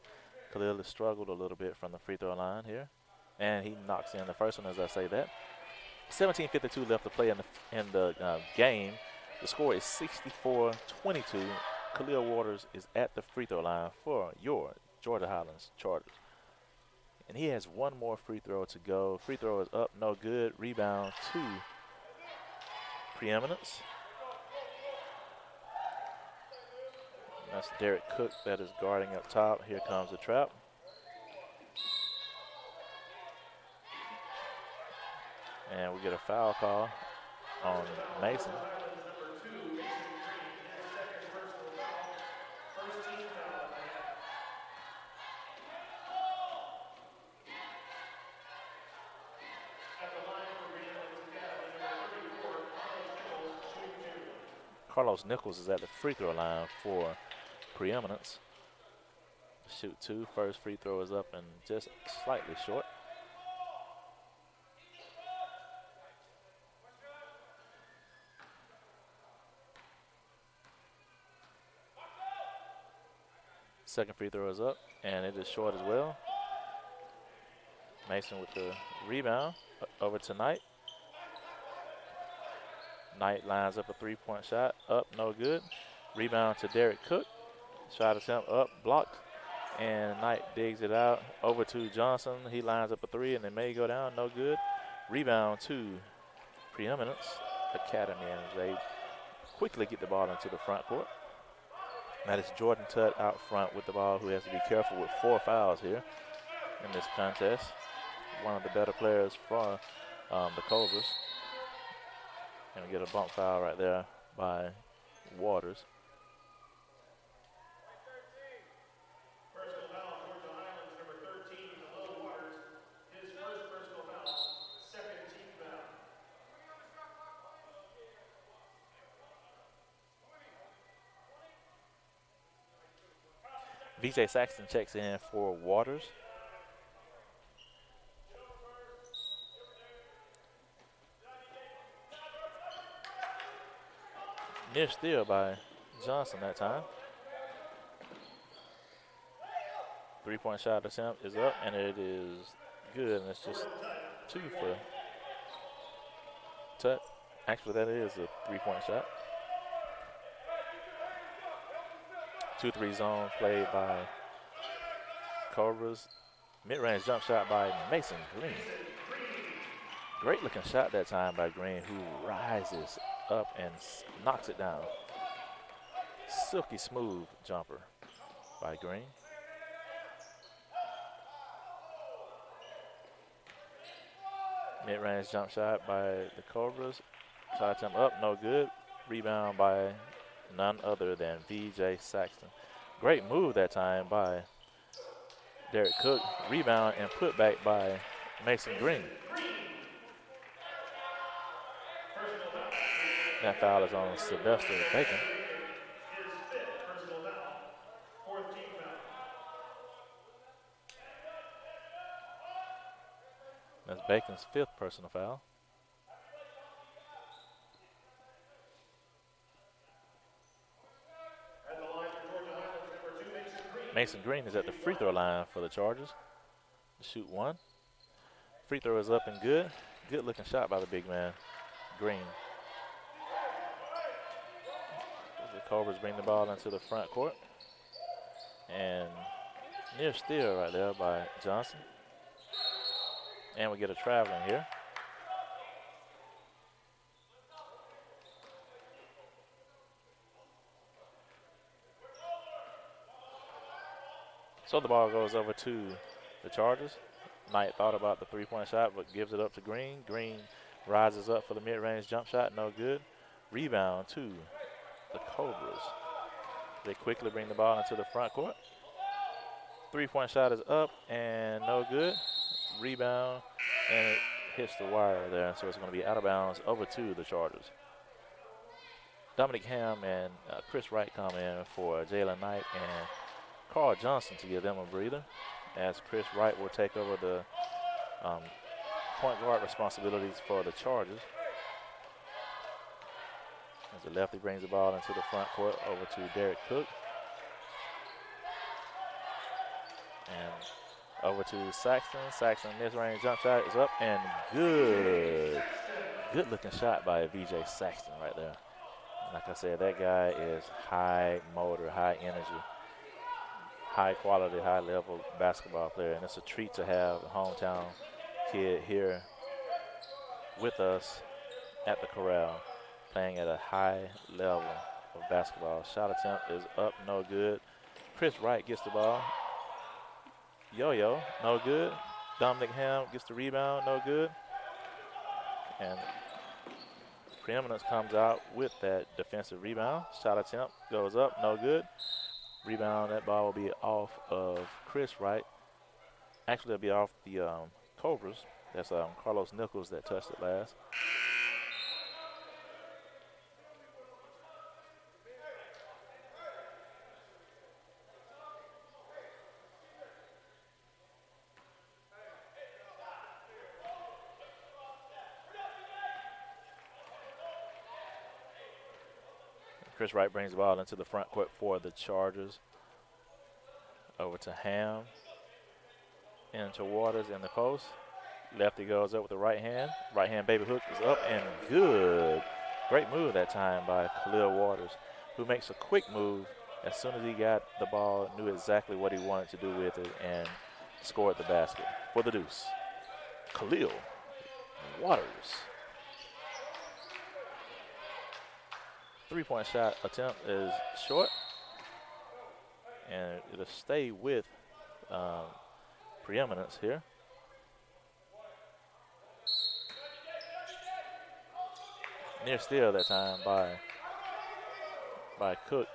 Khalil has struggled a little bit from the free throw line here. And he knocks in the first one as I say that. 17:52 left to play in the game. The score is 64-22. Khalil Waters is at the free throw line for your Georgia Highlands Chargers. And he has one more free throw to go. Free throw is up, no good. Rebound to Preeminence. That's Derek Cook that is guarding up top. Here comes the trap. And we get a foul call on Mason. Carlos Nichols is at the free throw line for Preeminence. Shoot two. First free throw is up and just slightly short. Second free throw is up, and it is short as well. Mason with the rebound over to Knight. Knight lines up a three-point shot, up, no good. Rebound to Derek Cook. Shot attempt up, blocked, and Knight digs it out over to Johnson. He lines up a three, and it may go down, no good. Rebound to Preeminence Academy, and they quickly get the ball into the front court. That is Jordan Tutt out front with the ball, who has to be careful with 4 fouls here in this contest. One of the better players for the Cobras. And we get a bump foul right there by Waters.
Personal foul, Georgia Highlands, number 13, Khalil Waters. His first personal foul, second team foul.
VJ Saxton checks in for Waters. Near steal by Johnson that time. Three-point shot attempt is up, and it is good, and it's just 2 for Tut. Actually, that is a three-point shot. 2-3 zone played by Cobras. Mid-range jump shot by Mason Green. Great looking shot that time by Green, who rises up and knocks it down. Silky smooth jumper by Green. Mid-range jump shot by the Cobras. Shot attempt up, no good. Rebound by none other than VJ Saxton. Great move that time by Derek Cook. Rebound and put back by Mason Green. That foul is on Sylvester Bacon.
His fifth personal foul, fourth team foul.
That's Bacon's 5th personal foul.
At the line for Georgia Highlands, number 2, Mason Green.
Mason Green is at the free throw line for the Chargers. Shoot one. Free throw is up and good. Good looking shot by the big man, Green. Cobras bring the ball into the front court. And near steal right there by Johnson. And we get a traveling here. So the ball goes over to the Chargers. Knight thought about the three-point shot, but gives it up to Green. Green rises up for the mid-range jump shot, no good. Rebound to the Cobras. They quickly bring the ball into the front court. Three-point shot is up and no good. Rebound, and it hits the wire there, so it's going to be out of bounds over to the Chargers. Dominic Ham and Chris Wright come in for Jalen Knight and Carl Johnson to give them a breather, as Chris Wright will take over the point guard responsibilities for the Chargers. As the lefty brings the ball into the front court over to Derek Cook. And over to Saxton. Saxton, mid-range jump shot is up and good. Good looking shot by VJ Saxton right there. Like I said, that guy is high motor, high energy, high quality, high level basketball player. And it's a treat to have a hometown kid here with us at the Corral playing at a high level of basketball. Shot attempt is up, no good. Chris Wright gets the ball. Yo-yo, no good. Dominic Ham gets the rebound, no good. And Preeminence comes out with that defensive rebound. Shot attempt goes up, no good. Rebound, that ball will be off of Chris Wright. Actually, it'll be off the Cobras. That's Carlos Nichols that touched it last. Chris Wright brings the ball into the front court for the Chargers. Over to Ham. Into Waters in the post. Lefty goes up with the right hand. Right hand baby hook is up and good. Great move that time by Khalil Waters, who makes a quick move as soon as he got the ball, knew exactly what he wanted to do with it, and scored the basket for the deuce. Khalil Waters. Three-point shot attempt is short, and it'll stay with Preeminence here. Near steal that time by Cook.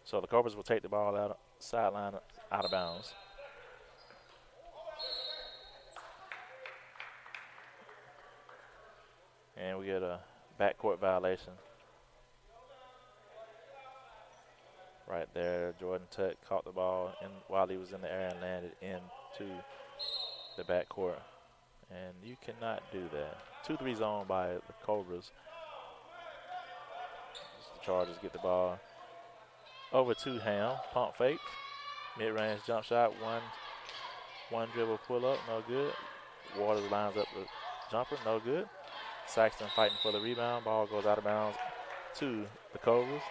So the Cobras will take the ball out sideline out of bounds. And we get a backcourt violation. Right there, Jordan Tuck caught the ball while he was in the air and landed into the backcourt. And you cannot do that. 2-3 zone by the Cobras. The Chargers get the ball over to Ham. Pump fake. Mid-range jump shot. One dribble pull up. No good. Waters lines up the jumper. No good. Saxton fighting for the rebound. Ball goes out of bounds to the Cobras.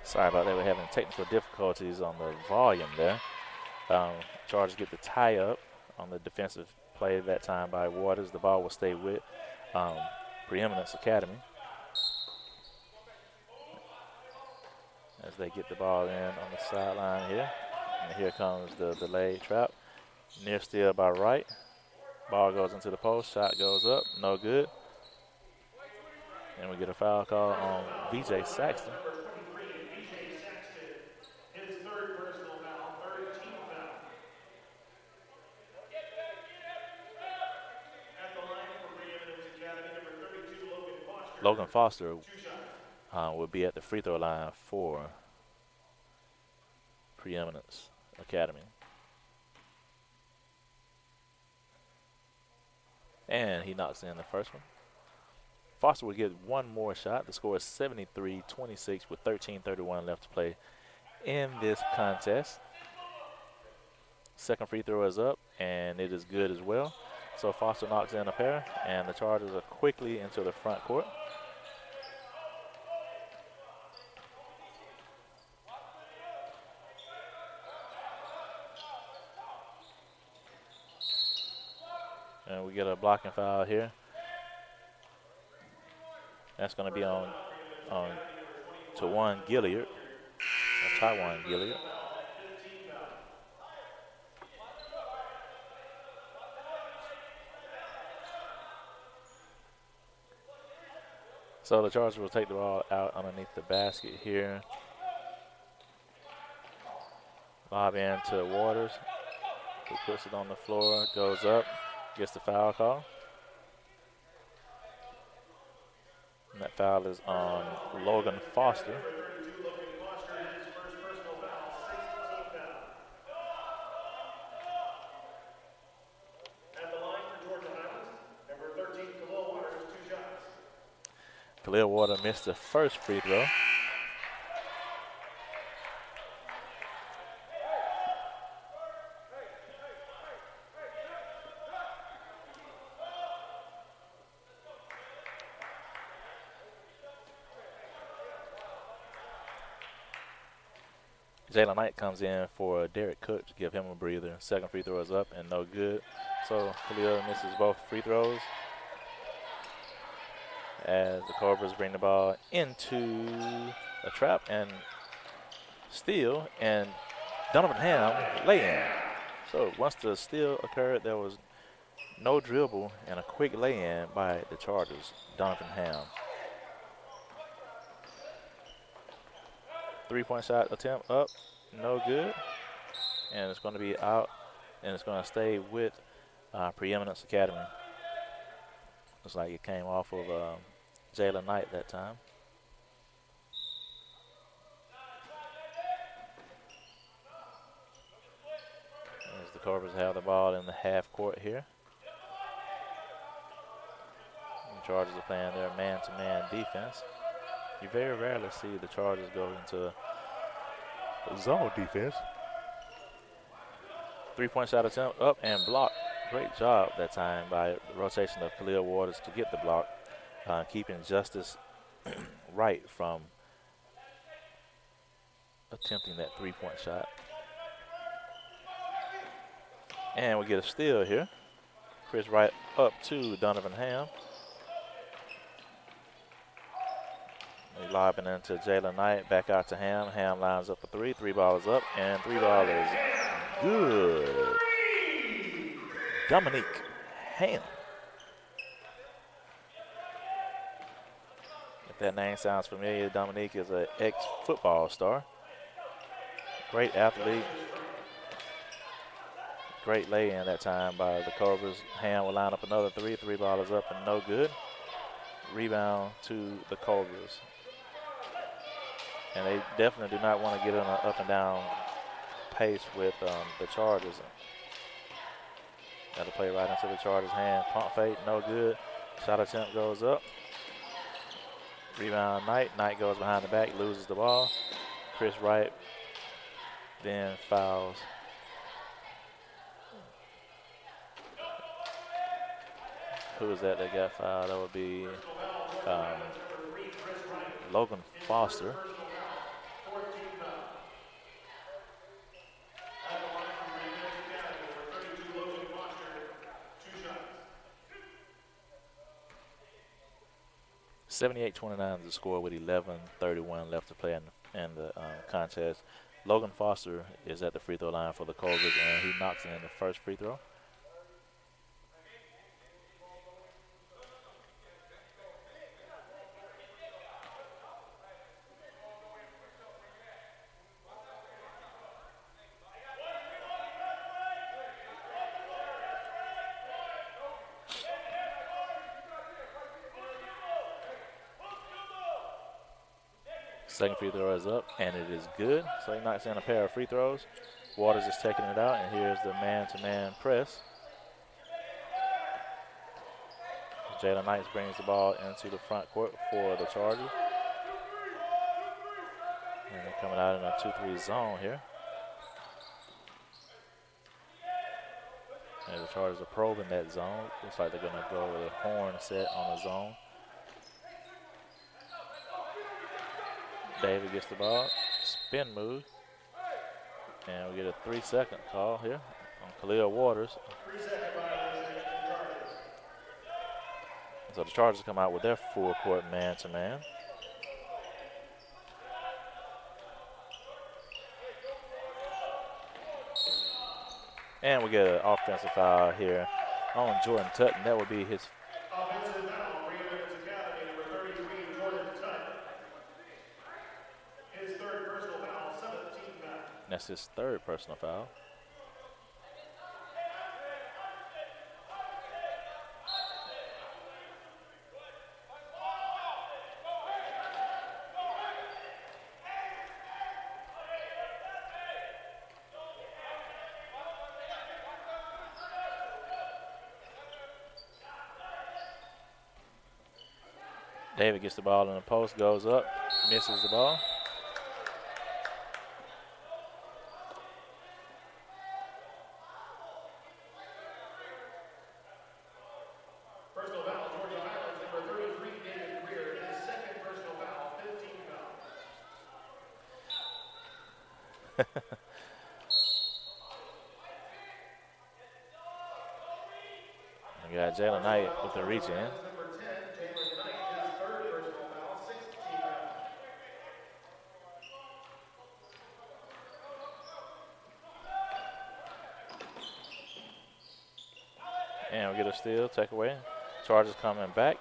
Sorry about that. We're having technical difficulties on the volume there. Chargers get the tie up on the defensive play that time by Waters. The ball will stay with Preeminence Academy as they get the ball in on the sideline here. And here comes the delayed trap. Near steal by Wright. Ball goes into the post. Shot goes up. No good. And we get a foul call on VJ Saxton. Logan Foster will be at the free throw line for Preeminence Academy. And he knocks in the first one. Foster will get one more shot. The score is 73-26 with 13:31 left to play in this contest. Second free throw is up, and it is good as well. So Foster knocks in a pair, and the Chargers are quickly into the front court. And we get a blocking foul here. That's going to be on Taiwan Gilliard. So the Chargers will take the ball out underneath the basket here. Lob in to Waters, who puts it on the floor, goes up, gets the foul call. And that foul is on Logan Foster.
At the line for Georgia Highlands, number 13, Khalil Waters, 2 shots.
Khalil Waters missed the first free throw. Jalen Knight comes in for Derek Cook to give him a breather. Second free throw is up and no good. So Khalil misses both free throws as the Cobras bring the ball into a trap and steal, and Donovan Ham lay-in. So once the steal occurred, there was no dribble and a quick lay-in by the Chargers. Donovan Ham. Three-point shot attempt up, no good. And it's going to be out, and it's going to stay with Preeminence Academy. Looks like it came off of Jalen Knight that time. As the Cobras have the ball in the half court here. The Chargers are playing their man-to-man defense. You very rarely see the Chargers go into zone defense. Three-point shot attempt up and blocked. Great job that time by the rotation of Khalil Waters to get the block, keeping Justice Wright from attempting that three-point shot. And we get a steal here. Chris Wright up to Donovan Ham. He's lobbing into Jalen Knight, back out to Ham. Ham lines up for three. Three ball is up, and three ball is good. Dominique Ham. If that name sounds familiar, Dominique is an ex-football star. Great athlete. Great lay-in that time by the Cobras. Ham will line up another three. Three ball is up and no good. Rebound to the Cobras. And they definitely do not want to get in an up and down pace with the Chargers. Got to play right into the Chargers' hand. Pump fake, no good. Shot attempt goes up. Rebound Knight. Knight goes behind the back, loses the ball. Chris Wright then fouls. Who is that got fouled? That would be Logan Foster. (78-29) is the score with 11:31 left to play in the contest. Logan Foster is at the free throw line for the Cobras, and he knocks in the first free throw. Second free throw is up, and it is good. So he knocks in a pair of free throws. Waters is taking it out, and here's the man-to-man press. Jalen Knights brings the ball into the front court for the Chargers. And they're coming out in a 2-3 zone here. And the Chargers are probing that zone. Looks like they're going to go with a horn set on the zone. David gets the ball, spin move. And we get a 3-second call here on Khalil Waters.
3-second violation against the Chargers.
So the Chargers come out with their full court man-to-man. And we get an offensive foul here on Jordan Tutton. That would be his
Offensive foul, Preeminence Academy, number 33, Jordan Tutton. His third personal foul, 17 foul.
That's his third personal foul. David gets the ball in the post, goes up, misses the ball.
Personal foul, Georgia Highlands, number 33, David Greer. His second personal foul, 15 foul.
We got Jalen Knight with the reach in.
Number 10, Jalen Knight, his third personal foul, 16 foul.
And we get a steal, take away. Chargers coming back.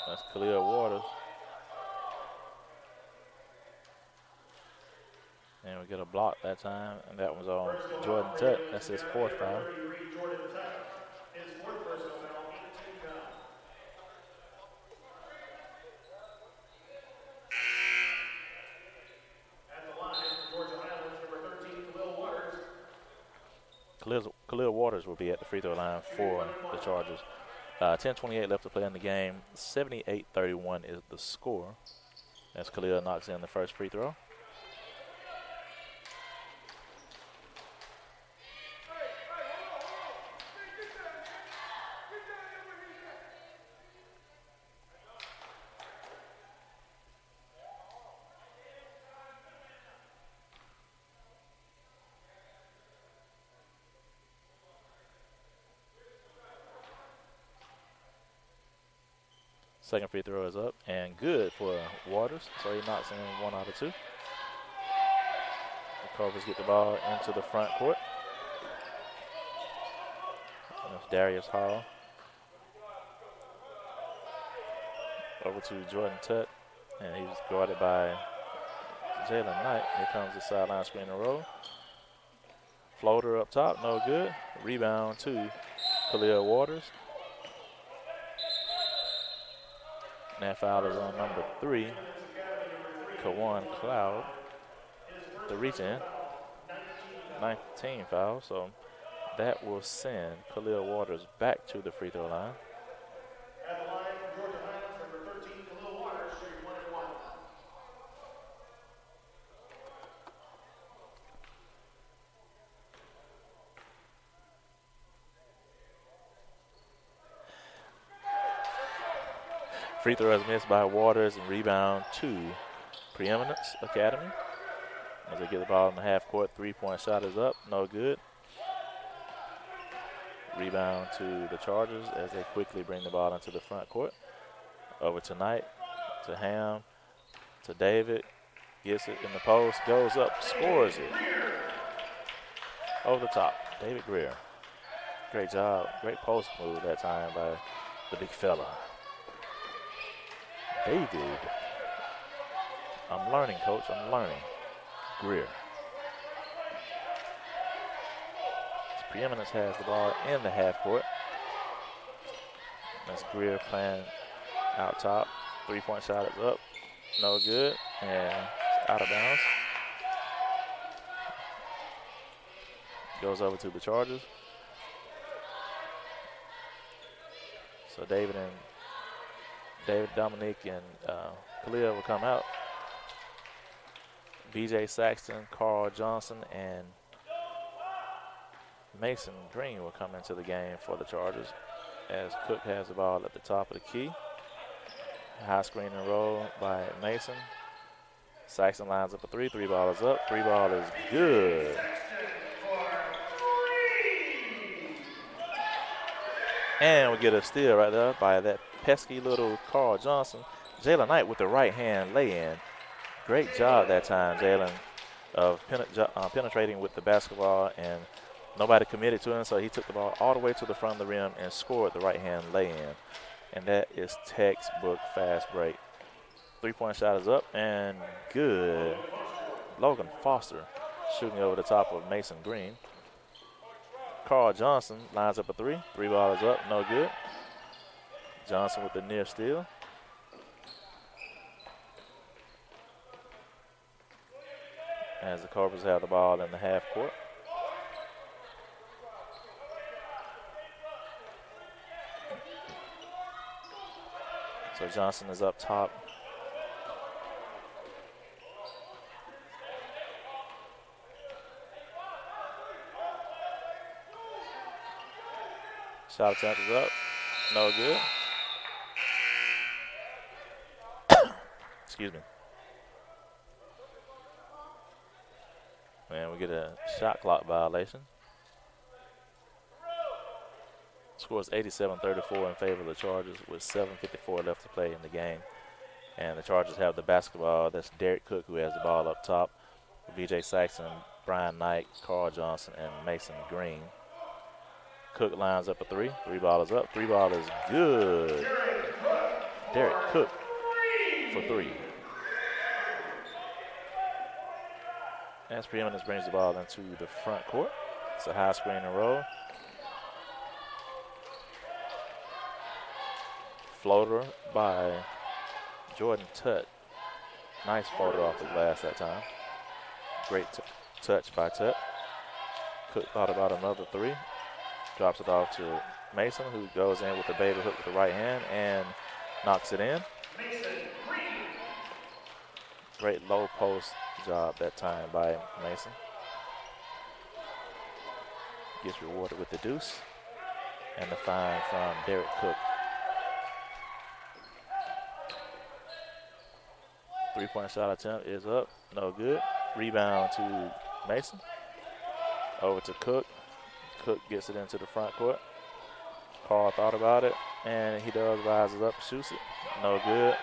That's Khalil Waters. And we get a block that time, and that was on Jordan Tutt. That's his fourth foul.
33, Jordan Tutton. His fourth personal foul, 18 foul. At the line, Georgia Highlands, number 13, Khalil Waters.
Khalil Waters will be at the free throw line for the Chargers. 10:28 left to play in the game. 78-31 is the score as Khalil knocks in the first free throw. Second free throw is up and good for Waters, so he knocks in 1 out of 2. The Cobras get the ball into the front court. And that's Darius Hall. Over to Jordan Tutt, and he's guarded by Jalen Knight. Here comes the sideline screen and roll. Floater up top, no good. Rebound to Khalil Waters. And that foul is on number 3, Kawan Cloud. The reach in, 19 foul, so that will send Khalil Waters back to the free throw line.
At the line, Georgia Highlands, number 13, Khalil Waters, shooting 1 and 1.
Free throw is missed by Waters and rebound to Preeminence Academy. As they get the ball in the half court, 3-point shot is up, no good. Rebound to the Chargers as they quickly bring the ball into the front court. Over to Knight, to Ham, to David, gets it in the post, goes up, scores it. Over the top, David Greer. Great job, great post move that time by the big fella. David. I'm learning, coach. I'm learning. Greer. Preeminence has the ball in the half court. That's Greer playing out top. 3-point shot is up. No good. And it's out of bounds. Goes over to the Chargers. So David, Dominique, and Khalil will come out. B.J. Saxton, Carl Johnson, and Mason Green will come into the game for the Chargers as Cook has the ball at the top of the key. High screen and roll by Mason. Saxton lines up a three. Three ball is up. Three ball is good. And we get a steal right there by that pesky little Carl Johnson. Jalen Knight with the right hand lay-in. Great job that time, Jalen, of penetrating with the basketball, and nobody committed to him, so he took the ball all the way to the front of the rim and scored the right hand lay-in. And that is textbook fast break. Three-point shot is up and good. Logan Foster shooting over the top of Mason Green. Carl Johnson lines up a three. Three ball is up, no good. Johnson with the near steal. As the Cobras have the ball in the half court. So Johnson is up top. Shot attempt is up. No good. Excuse me. And we get a shot clock violation. Score is 87-34 in favor of the Chargers with 7:54 left to play in the game. And the Chargers have the basketball. That's Derek Cook who has the ball up top. B.J. Saxton, Brian Knight, Carl Johnson, and Mason Green. Cook lines up a three. Three ball is up. Three ball is good. Derek Cook for three. As Preeminence brings the ball into the front court. It's a high screen and roll. Floater by Jordan Tutt. Nice floater off the glass that time. Great touch by Tutt. Cook thought about another three. Drops it off to Mason, who goes in with the baby hook with the right hand and knocks it in. Great low post job that time by Mason. Gets rewarded with the deuce and the fine from Derek Cook. Three-point shot attempt is up, no good. Rebound to Mason. Over to Cook. Cook gets it into the front court. Carl thought about it, and he does rises up, shoots it, no good.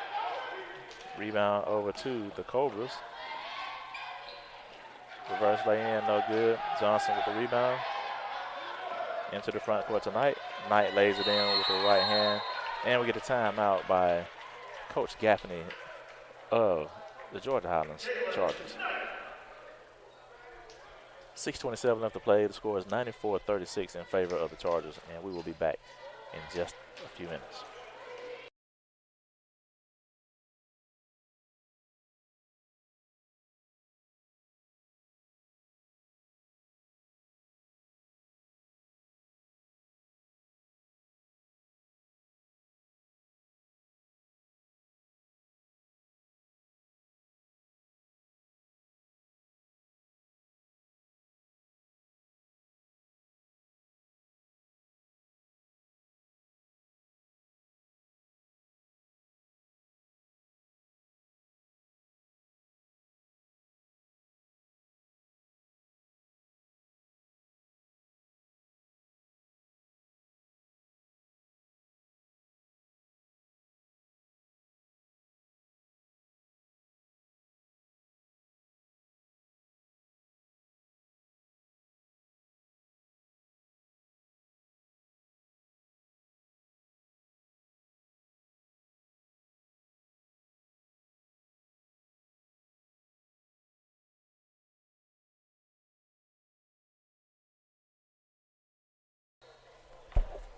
Rebound over to the Cobras. Reverse lay-in, no good. Johnson with the rebound. Into the front court tonight. Knight lays it in with the right hand. And we get a timeout by Coach Gaffney of the Georgia Highlands Chargers. 6:27 left to play. The score is 94-36 in favor of the Chargers, and we will be back in just a few minutes.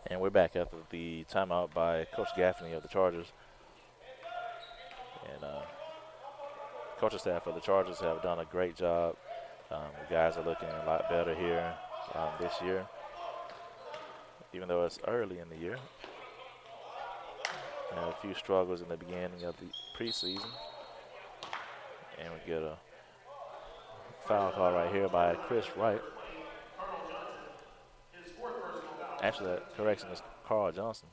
And we're back after the timeout by Coach Gaffney of the Chargers. And Coaching staff for the Chargers have done a great job. The guys are looking a lot better here this year, even though it's early in the year. Had a few struggles in the beginning of the preseason. And we get a foul call right here by Chris Wright. Actually, that correction is Carl Johnson.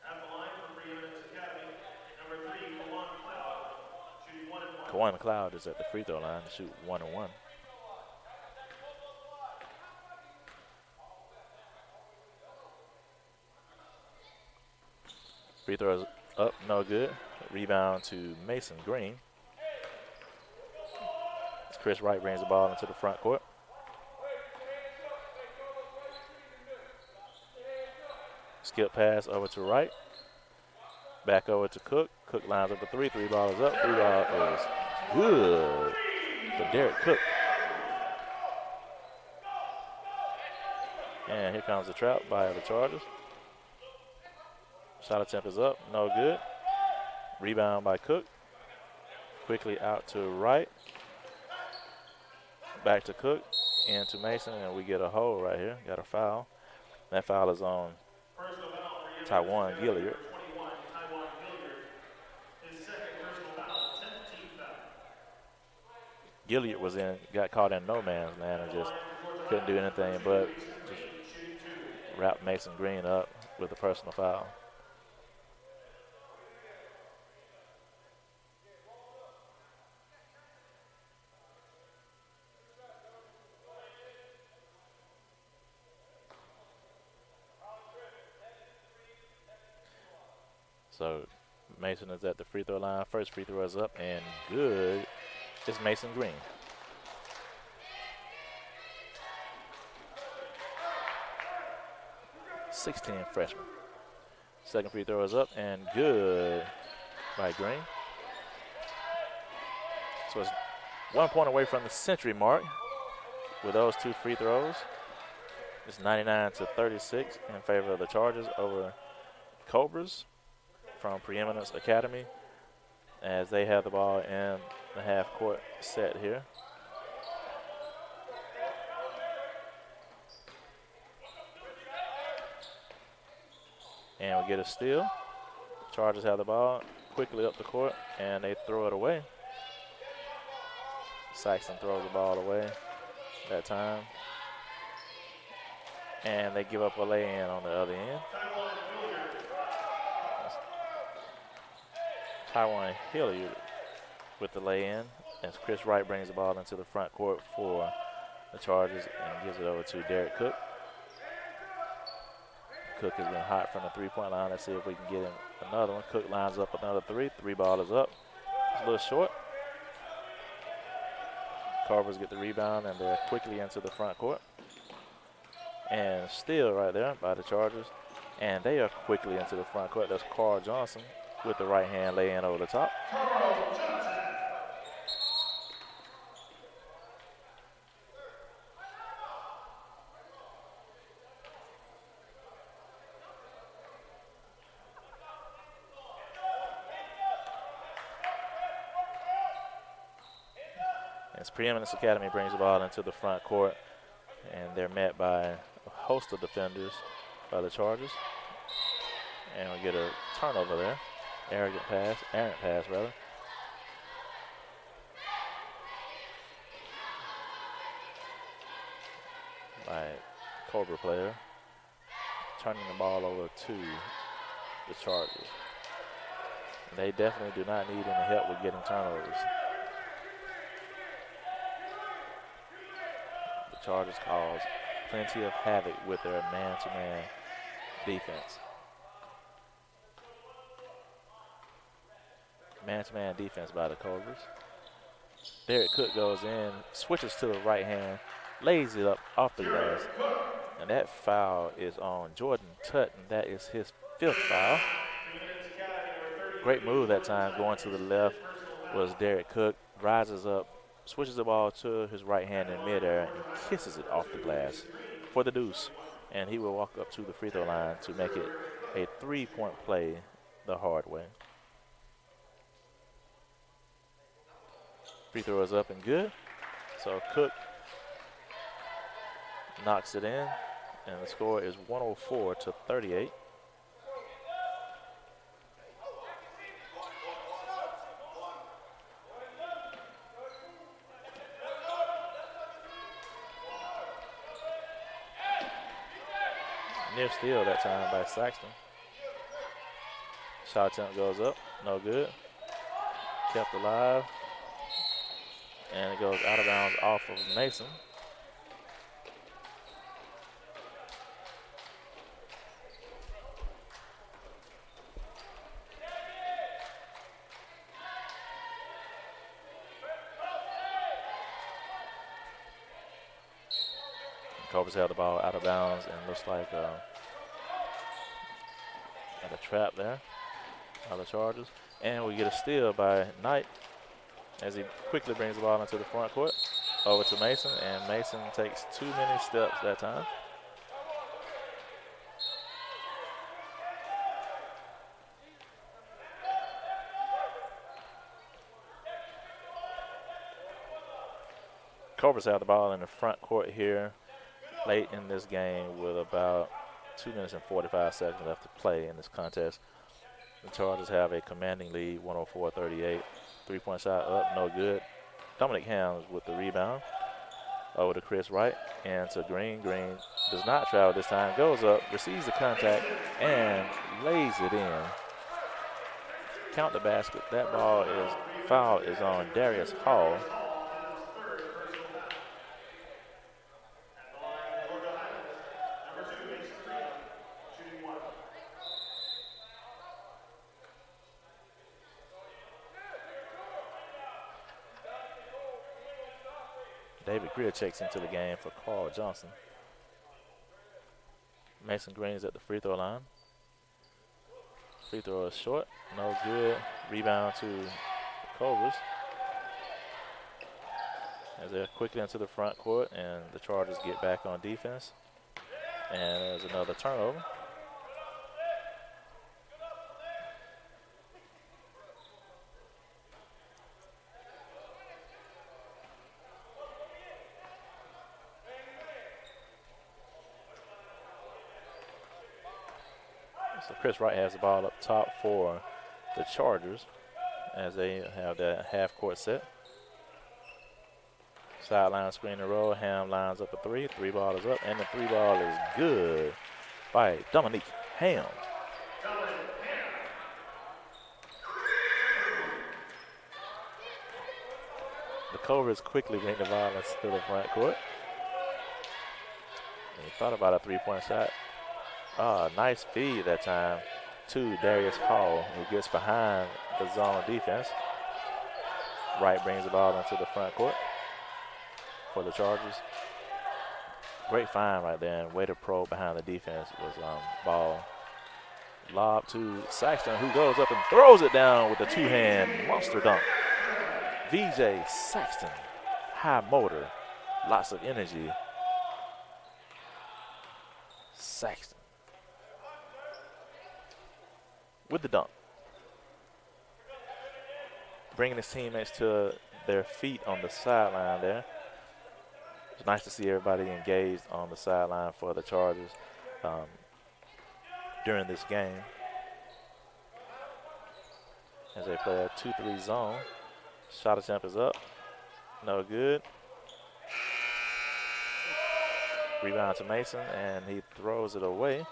At the line for Preeminence Academy, number 3, Kawan McLeod, shooting 1 and 1.
Kawan McLeod is at the free throw line to shoot 1 and 1. Free throw is up, no good. Rebound to Mason Green. As Chris Wright brings the ball into the front court. Skip pass over to Wright. Back over to Cook. Cook lines up a 3. 3 ball is up. 3 ball is good for Derek Cook. And here comes the trap by the Chargers. Shot attempt is up, no good. Rebound by Cook. Quickly out to Wright. Back to Cook, into Mason, and we get a hold right here. Got a foul. That foul is on Taiwan Gilliard. Gilliard was got caught in no man's land and just couldn't do anything but just wrap Mason Green up with a personal foul. So Mason is at the free throw line. First free throw is up and good. It's Mason Green. '16 freshman. Second free throw is up and good by Green. So it's 1 point away from the century mark with those 2 free throws. It's 99-36 in favor of the Chargers over Cobras from Preeminence Academy, as they have the ball in the half court set here. And we get a steal. Chargers have the ball quickly up the court, and they throw it away. Saxon throws the ball away that time. And they give up a lay-in on the other end. Taiwan Hilliard with the lay-in as Chris Wright brings the ball into the front court for the Chargers and gives it over to Derek Cook. Cook has been hot from the 3-point line. Let's see if we can get him another one. Cook lines up another 3. 3 ball is up. It's a little short. Carvers get the rebound and they're quickly into the front court. And steal right there by the Chargers. And they are quickly into the front court. That's Carl Johnson with the right hand lay in over the top. As Preeminence Academy brings the ball into the front court, and they're met by a host of defenders by the Chargers. And we get a turnover there. Errant pass rather. By Cobra player. Turning the ball over to the Chargers. They definitely do not need any help with getting turnovers. The Chargers cause plenty of havoc with their man-to-man defense. Man-to-man defense by the Cobras. Derek Cook goes in, switches to the right hand, lays it up off the glass, and that foul is on Jordan Tutton. That is his 5th foul. Great move that time, going to the left was Derek Cook, rises up, switches the ball to his right hand in midair, and kisses it off the glass for the deuce. And he will walk up to the free throw line to make it a 3-point play the hard way. Free throw is up and good. So Cook knocks it in, and the score is 104-38. Near steal that time by Saxton. Shot attempt goes up, no good. Kept alive. And it goes out of bounds off of Mason. Cobras have the ball out of bounds and looks like at a trap there by the Chargers. And we get a steal by Knight as he quickly brings the ball into the front court over to Mason, and Mason takes too many steps that time. Cobras have the ball in the front court here late in this game with about 2 minutes and 45 seconds left to play in this contest. The Chargers have a commanding lead, 104-38. Three-point shot up, no good. Dominic Hams with the rebound. Over to Chris Wright and to Green. Green does not travel this time, goes up, receives the contact, and lays it in. Count the basket. That foul is on Darius Hall. David Greer checks into the game for Carl Johnson. Mason Green is at the free throw line. Free throw is short, no good. Rebound to the Cobras as they're quickly into the front court, and the Chargers get back on defense. And there's another turnover. So Chris Wright has the ball up top for the Chargers as they have that half-court set. Sideline screen and roll. Ham lines up a three. Three ball is up, and the three ball is good by Dominique Ham. The Cobras quickly bring the violence to the front court. And he thought about a three-point shot. Nice feed that time to Darius Hall, who gets behind the zone defense. Wright brings the ball into the front court for the Chargers. Great find right there, and way to probe behind the defense was ball lob to Saxton, who goes up and throws it down with a two-hand monster dunk. VJ Saxton, high motor, lots of energy. Saxton with the dunk. Bringing his teammates to their feet on the sideline there. It's nice to see everybody engaged on the sideline for the Chargers during this game as they play a 2-3 zone. Shot attempt is up. No good. Rebound to Mason, and he throws it away.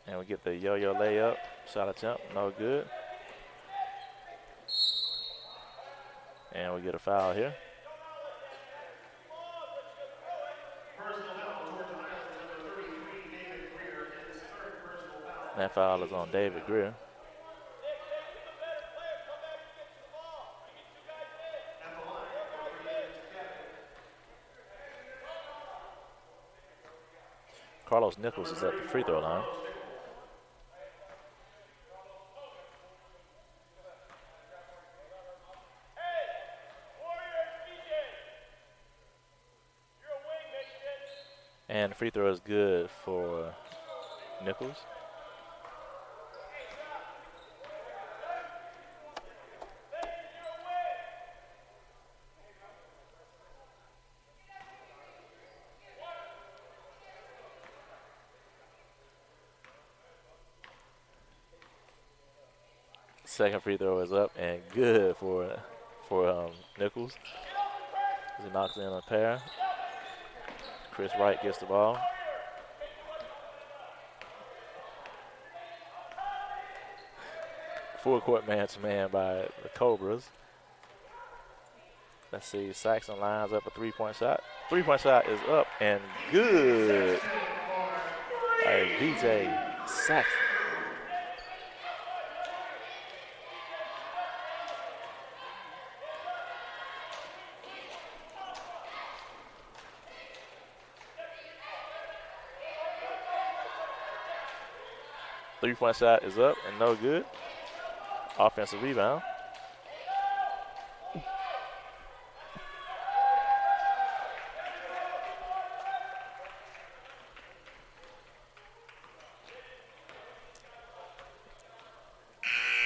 And we get the yo-yo layup. Shot attempt, no good. And we get a foul here. That foul is on David Greer. Carlos Nichols is at the free throw line. And the free throw is good for Nichols. Second free throw is up and good for Nichols. As he knocks in a pair. Chris Wright gets the ball. Full court man-to-man by the Cobras. Let's see, Saxon lines up a three-point shot. Three-point shot is up and good. VJ Saxon. Three-point shot is up and no good. Offensive rebound.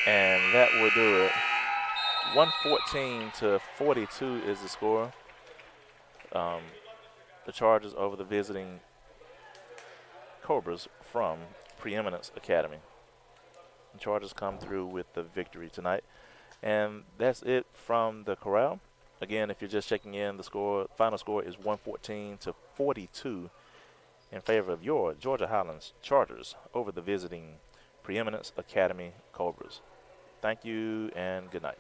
And that will do it. 114-42 is the score. The Chargers over the visiting Cobras from Preeminence Academy. The Chargers come through with the victory tonight. And that's it from the Corral. Again, if you're just checking in, the final score is 114-42 in favor of your Georgia Highlands Chargers over the visiting Preeminence Academy Cobras. Thank you and good night.